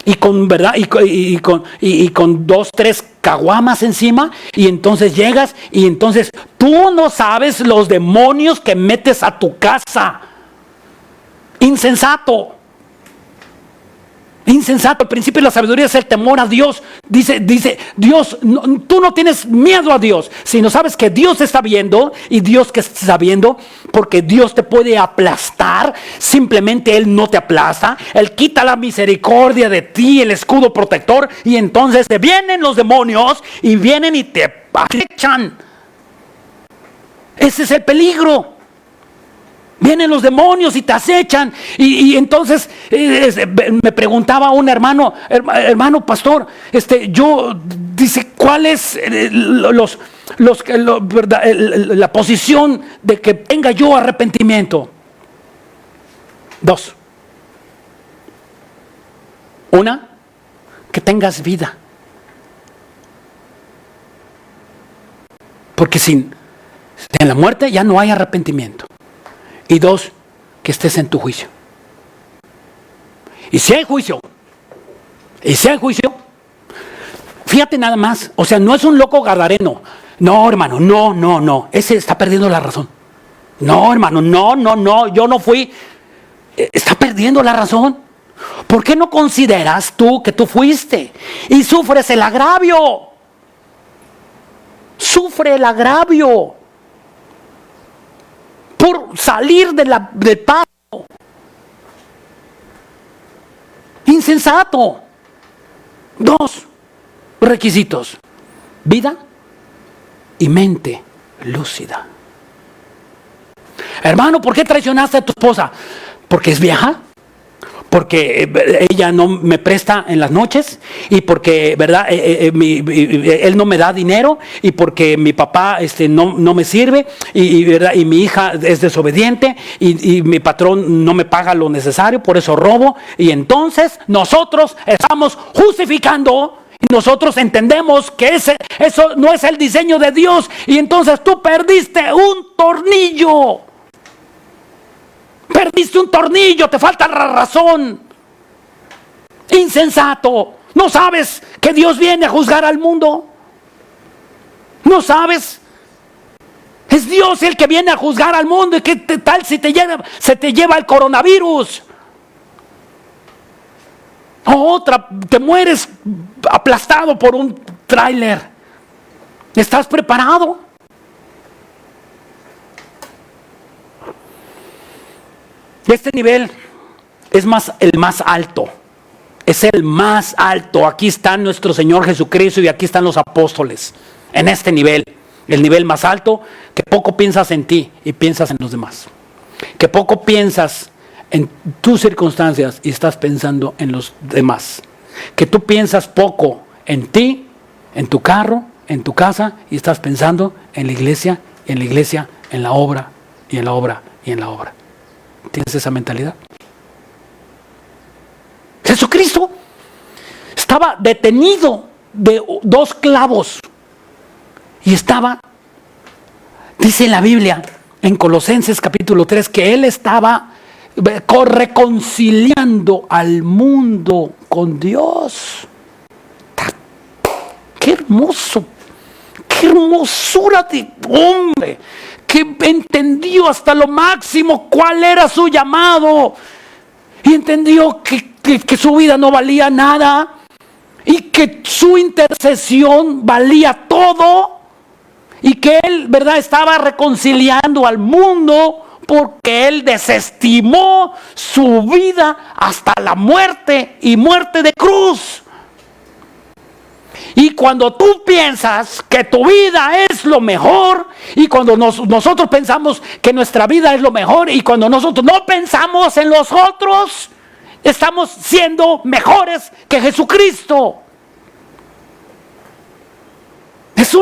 Speaker 1: y con, ¿verdad? Y con 2, 3 caguamas encima. Y entonces llegas y entonces tú no sabes los demonios que metes a tu casa. Insensato. Insensato, el principio de la sabiduría es el temor a Dios. Dice Dios, tú no tienes miedo a Dios, sino sabes que Dios está viendo, y Dios que está viendo, porque Dios te puede aplastar, simplemente Él no te aplasta, Él quita la misericordia de ti, el escudo protector, y entonces te vienen los demonios y vienen y te acechan. Ese es el peligro. Vienen los demonios y te acechan. Y entonces me preguntaba un hermano pastor, dice, ¿cuál es la posición de que tenga yo arrepentimiento? 2. Una, que tengas vida. Porque en la muerte ya no hay arrepentimiento. Y 2, que estés en tu juicio. Y si hay juicio, fíjate nada más, o sea, no es un loco gadareno. No, hermano, no, ese está perdiendo la razón. No, hermano, no, yo no fui. Está perdiendo la razón. ¿Por qué no consideras tú que tú fuiste y sufres el agravio? Sufre el agravio por salir del paso. Insensato. 2 requisitos: vida y mente lúcida. Hermano, ¿por qué traicionaste a tu esposa? ¿Porque es vieja? Porque ella no me presta en las noches, y porque, ¿verdad? Él no me da dinero, y porque mi papá no me sirve, ¿verdad? Y mi hija es desobediente, y mi patrón no me paga lo necesario, por eso robo. Y entonces nosotros estamos justificando, y nosotros entendemos que eso no es el diseño de Dios, y entonces tú perdiste un tornillo. Perdiste un tornillo, te falta la razón. Insensato. ¿No sabes que Dios viene a juzgar al mundo? ¿No sabes? Es Dios el que viene a juzgar al mundo. ¿Y qué tal si se te lleva el coronavirus? Otra, te mueres aplastado por un tráiler. ¿Estás preparado? Este nivel es el más alto. Es el más alto. Aquí está nuestro Señor Jesucristo y aquí están los apóstoles. En este nivel, el nivel más alto, que poco piensas en ti y piensas en los demás. Que poco piensas en tus circunstancias y estás pensando en los demás. Que tú piensas poco en ti, en tu carro, en tu casa, y estás pensando en la iglesia, en la obra, y en la obra, y en la obra. ¿Tienes esa mentalidad? Jesucristo estaba detenido de 2 clavos y dice en la Biblia, en Colosenses capítulo 3, que Él estaba reconciliando al mundo con Dios. ¡Qué hermoso! ¡Qué hermosura de hombre! Que entendió hasta lo máximo cuál era su llamado, y entendió que su vida no valía nada, y que su intercesión valía todo, y que él, ¿verdad?, estaba reconciliando al mundo, porque él desestimó su vida hasta la muerte, y muerte de cruz. Y cuando tú piensas que tu vida es lo mejor, y cuando nosotros pensamos que nuestra vida es lo mejor, y cuando nosotros no pensamos en los otros, estamos siendo mejores que Jesucristo. Es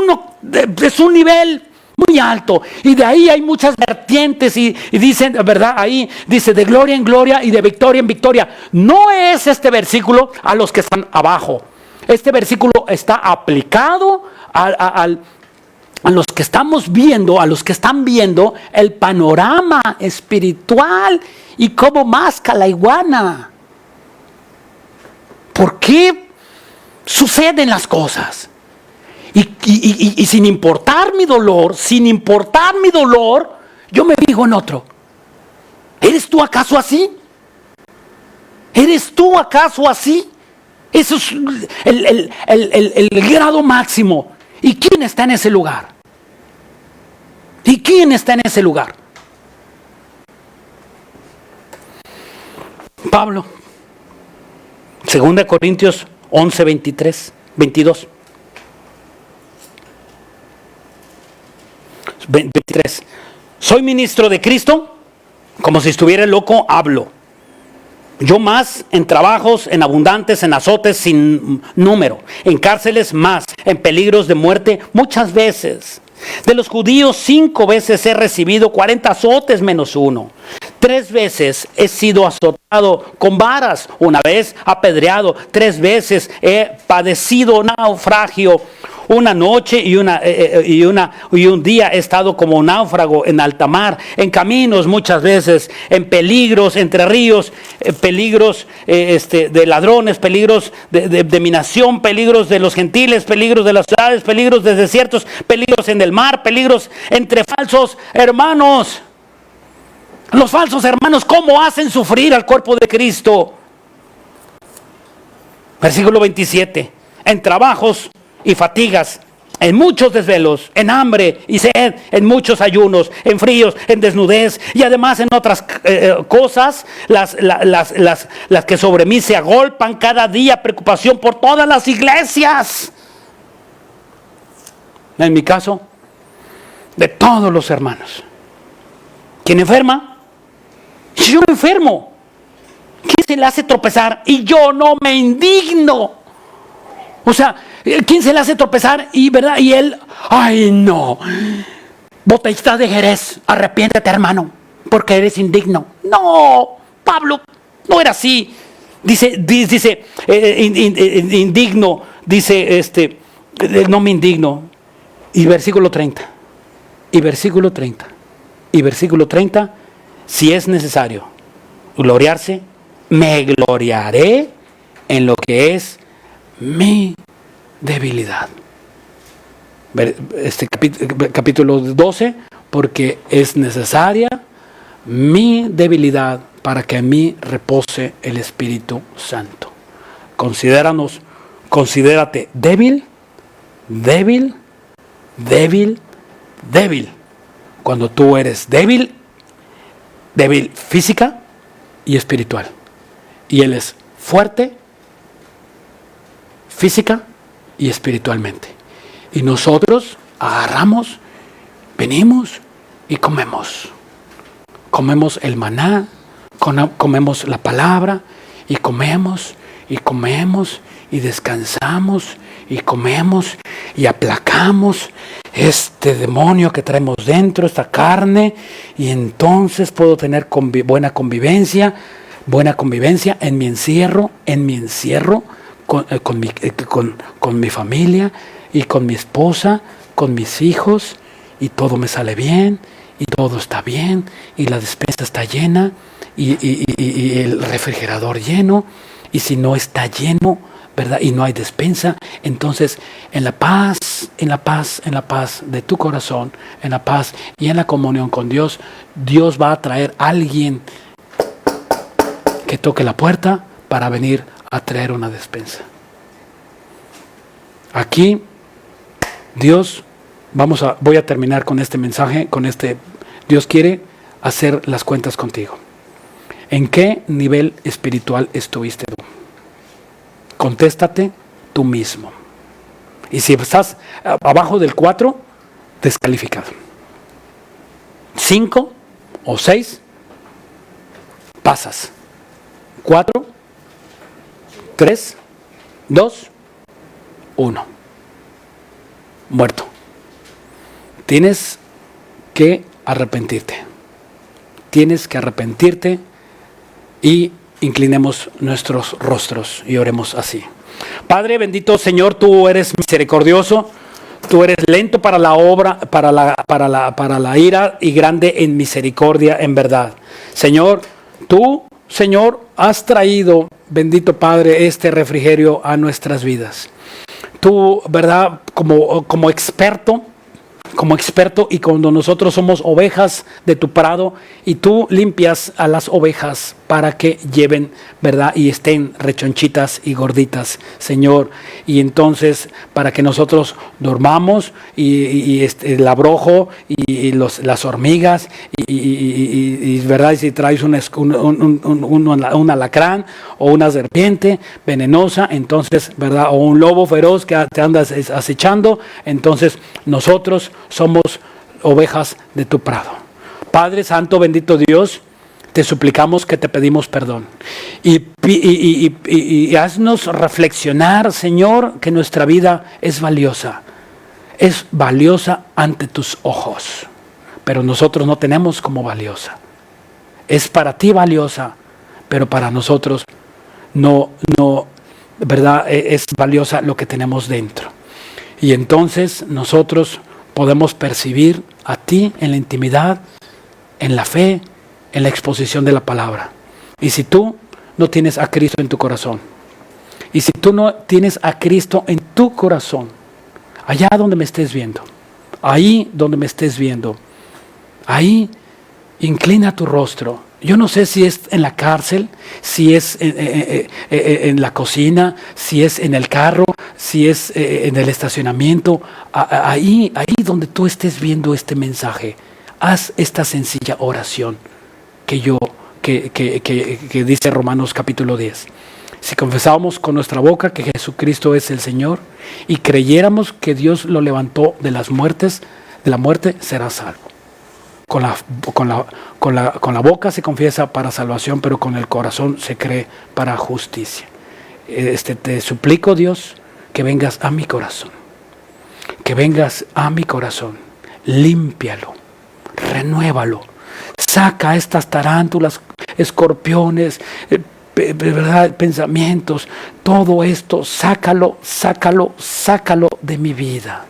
Speaker 1: un nivel muy alto, y de ahí hay muchas vertientes, y dicen, ¿verdad? Ahí dice de gloria en gloria y de victoria en victoria. No es este versículo a los que están abajo. Este versículo está aplicado a los que estamos viendo, a los que están viendo el panorama espiritual y cómo masca la iguana. ¿Por qué suceden las cosas? Y sin importar mi dolor, yo me fijo en otro. ¿Eres tú acaso así? ¿Eres tú acaso así? Eso es el grado máximo. ¿Y quién está en ese lugar? ¿Y quién está en ese lugar? Pablo, 2 Corintios 11, 22. 23. Soy ministro de Cristo, como si estuviera loco, hablo. Yo más, en trabajos, en abundantes, en azotes sin número, en cárceles más, en peligros de muerte muchas veces. De los judíos 5 veces he recibido 40 azotes menos 1. 3 veces he sido azotado con varas, 1 vez apedreado, 3 veces he padecido naufragio. Una noche y un día he estado como náufrago en alta mar, en caminos muchas veces, en peligros entre ríos, peligros de ladrones, peligros de mi nación, peligros de los gentiles, peligros de las ciudades, peligros de desiertos, peligros en el mar, peligros entre falsos hermanos. Los falsos hermanos, ¿cómo hacen sufrir al cuerpo de Cristo? Versículo 27. En trabajos y fatigas, en muchos desvelos, en hambre y sed, en muchos ayunos, en fríos, en desnudez y además en otras cosas, las que sobre mí se agolpan cada día, preocupación por todas las iglesias. En mi caso, de todos los hermanos. ¿Quién enferma? Yo me enfermo. ¿Quién se le hace tropezar? Y yo no me indigno. O sea, ¿quién se le hace tropezar? Y él, ay no, botellita de Jerez, arrepiéntete hermano, porque eres indigno. No, Pablo, no era así. Dice, indigno, dice, no me indigno. Y versículo 30, si es necesario gloriarse, me gloriaré en lo que es mi debilidad. Capítulo 12, porque es necesaria mi debilidad para que en mí repose el Espíritu Santo. Considérate débil. Cuando tú eres débil física y espiritual. Y Él es fuerte física y espiritualmente. Y nosotros agarramos, venimos y comemos. Comemos el maná, comemos la palabra, y comemos y descansamos y comemos y aplacamos este demonio que traemos dentro, esta carne, y entonces puedo tener buena convivencia en mi encierro, con mi familia y con mi esposa, con mis hijos, y todo me sale bien, y todo está bien, y la despensa está llena, y el refrigerador lleno, y si no está lleno, ¿verdad? Y no hay despensa, entonces en la paz de tu corazón, en la paz y en la comunión con Dios, Dios va a traer a alguien que toque la puerta para venir a traer una despensa. Aquí, voy a terminar con este mensaje, Dios quiere hacer las cuentas contigo. ¿En qué nivel espiritual estuviste tú? Contéstate tú mismo. Y si estás abajo del 4, descalificado. 5 o 6, pasas. 4, 3, 2, 1. Muerto. Tienes que arrepentirte. Y inclinemos nuestros rostros y oremos así. Padre bendito Señor, tú eres misericordioso, tú eres lento para la obra, para la ira, y grande en misericordia, en verdad. Señor, tú, Señor, has traído, bendito Padre, este refrigerio a nuestras vidas. Tú, ¿verdad? Como experto, como experto, y cuando nosotros somos ovejas de tu prado y tú limpias a las ovejas para que lleven, ¿verdad? Y estén rechonchitas y gorditas, Señor. Y entonces para que nosotros dormamos y el abrojo y las hormigas y ¿verdad? Y si traes un alacrán o una serpiente venenosa, entonces, ¿verdad? O un lobo feroz que te andas acechando, entonces nosotros somos ovejas de tu prado. Padre Santo, bendito Dios, te suplicamos, que te pedimos perdón. Y haznos reflexionar, Señor, que nuestra vida es valiosa. Es valiosa ante tus ojos, pero nosotros no tenemos como valiosa. Es para ti valiosa, pero para nosotros no, ¿verdad? Es valiosa lo que tenemos dentro. Y entonces nosotros podemos percibir a ti en la intimidad, en la fe, en la exposición de la palabra. Y si tú no tienes a Cristo en tu corazón, y si tú no tienes a Cristo en tu corazón, allá donde me estés viendo, ahí donde me estés viendo, ahí inclina tu rostro. Yo no sé si es en la cárcel, si es en la cocina, si es en el carro, si es en el estacionamiento, ahí donde tú estés viendo este mensaje, haz esta sencilla oración que dice Romanos capítulo 10. Si confesamos con nuestra boca que Jesucristo es el Señor y creyéramos que Dios lo levantó de la muerte, será salvo. Con la boca se confiesa para salvación, pero con el corazón se cree para justicia. Te suplico, Dios, que vengas a mi corazón. Que vengas a mi corazón. Límpialo. Renuévalo. Saca estas tarántulas, escorpiones, ¿verdad? Pensamientos. Todo esto, sácalo de mi vida.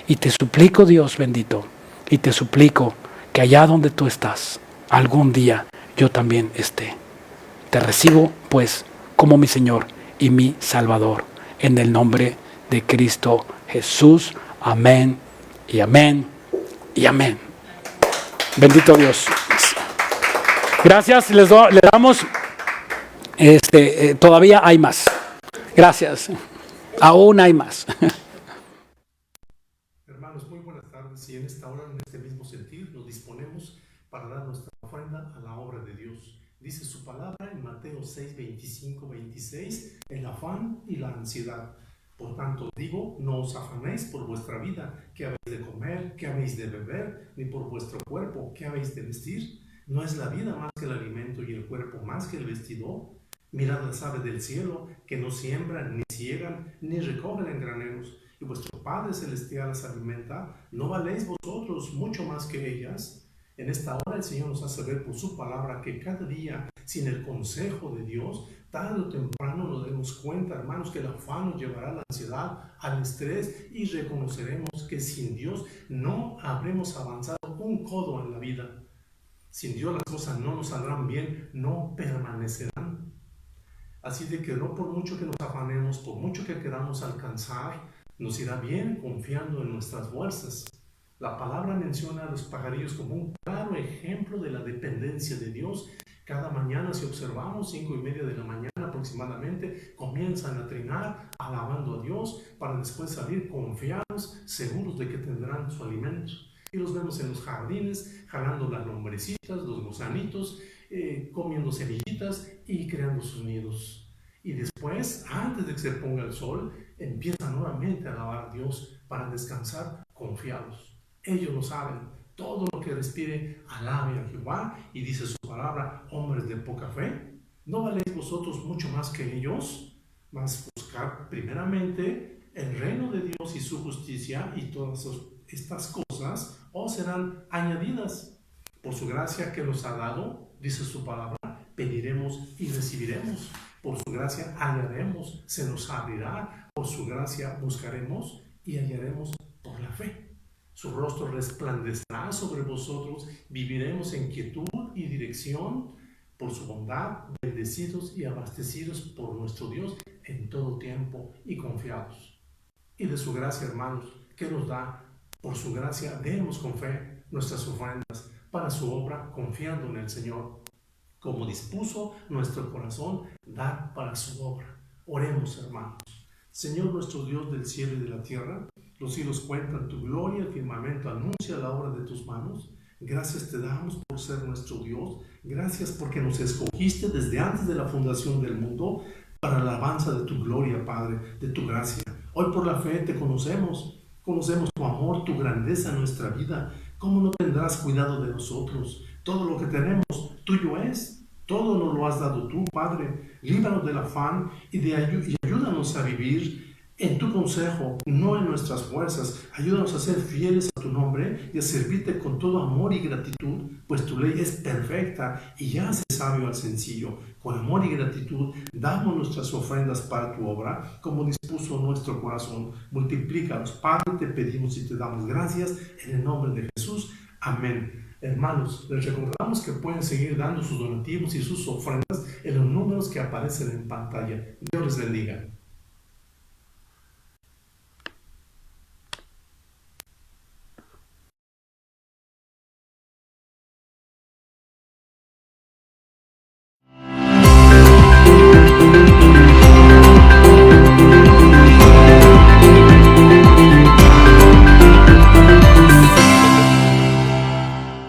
Speaker 1: Y te suplico, Dios bendito, y te suplico que allá donde tú estás, algún día yo también esté. Te recibo, pues, como mi Señor y mi Salvador, en el nombre de Cristo Jesús. Amén y amén y amén. Bendito Dios. Gracias, le damos. Todavía hay más. Gracias. Aún hay más.
Speaker 3: Hermanos, muy buenas tardes, y en esta hora, en este mismo sentir, nos disponemos para dar nuestra ofrenda a la obra de Dios. Dice su palabra en Mateo 6, 25, 26, el afán y la ansiedad. Por tanto digo, no os afanéis por vuestra vida, qué habéis de comer, qué habéis de beber, ni por vuestro cuerpo, qué habéis de vestir. ¿No es la vida más que el alimento y el cuerpo más que el vestido? Mirad las aves del cielo, que no siembran, ni ciegan, ni recogen en graneros, y vuestro Padre Celestial las alimenta. ¿No valéis vosotros mucho más que ellas? En esta hora el Señor nos hace ver por su palabra que cada día, sin el consejo de Dios, tarde o temprano nos demos cuenta, hermanos, que el afán nos llevará a la ansiedad, al estrés, y reconoceremos que sin Dios no habremos avanzado un codo en la vida. Sin Dios las cosas no nos saldrán bien, no permanecerán. Así de que no por mucho que nos afanemos, por mucho que queramos alcanzar, nos irá bien confiando en nuestras fuerzas. La palabra menciona a los pajarillos como un claro ejemplo de la dependencia de Dios. Cada mañana, si observamos, 5:30 de la mañana aproximadamente, comienzan a trinar alabando a Dios para después salir confiados, seguros de que tendrán su alimento. Y los vemos en los jardines, jalando las lombrecitas, los gusanitos, comiendo semillitas y creando sus nidos. Y después, antes de que se ponga el sol, empiezan nuevamente a alabar a Dios para descansar confiados. Ellos lo saben, todo lo que respire, alabe a Jehová, y dice su palabra, hombres de poca fe, ¿no valéis vosotros mucho más que ellos? Mas buscar primeramente el reino de Dios y su justicia, y todas estas cosas os serán añadidas. Por su gracia que nos ha dado, dice su palabra, pediremos y recibiremos. Por su gracia hallaremos, se nos abrirá. Por su gracia buscaremos y hallaremos por la fe. Su rostro resplandecerá sobre vosotros, viviremos en quietud y dirección. Por su bondad, bendecidos y abastecidos por nuestro Dios en todo tiempo y confiados. Y de su gracia, hermanos, que nos da Por su gracia, demos con fe nuestras ofrendas para su obra, confiando en el Señor, como dispuso nuestro corazón dar para su obra. Oremos, hermanos. Señor nuestro Dios del cielo y de la tierra, los cielos cuentan tu gloria, el firmamento anuncia la obra de tus manos. Gracias te damos por ser nuestro Dios. Gracias porque nos escogiste desde antes de la fundación del mundo para la alabanza de tu gloria, Padre, de tu gracia. Hoy por la fe te conocemos tu amor, tu grandeza en nuestra vida. ¿Cómo no tendrás cuidado de nosotros? Todo lo que tenemos tuyo es. Todo nos lo has dado tú, Padre. Líbranos del afán y ayúdanos a vivir en tu consejo, no en nuestras fuerzas. Ayúdanos a ser fieles a tu nombre y a servirte con todo amor y gratitud, pues tu ley es perfecta y hace sabio al sencillo. Con amor y gratitud damos nuestras ofrendas para tu obra, como dispuso nuestro corazón. Multiplícalos, Padre, te pedimos y te damos gracias en el nombre de Jesús. Amén. Hermanos, les recordamos que pueden seguir dando sus donativos y sus ofrendas en los números que aparecen en pantalla. Dios les bendiga.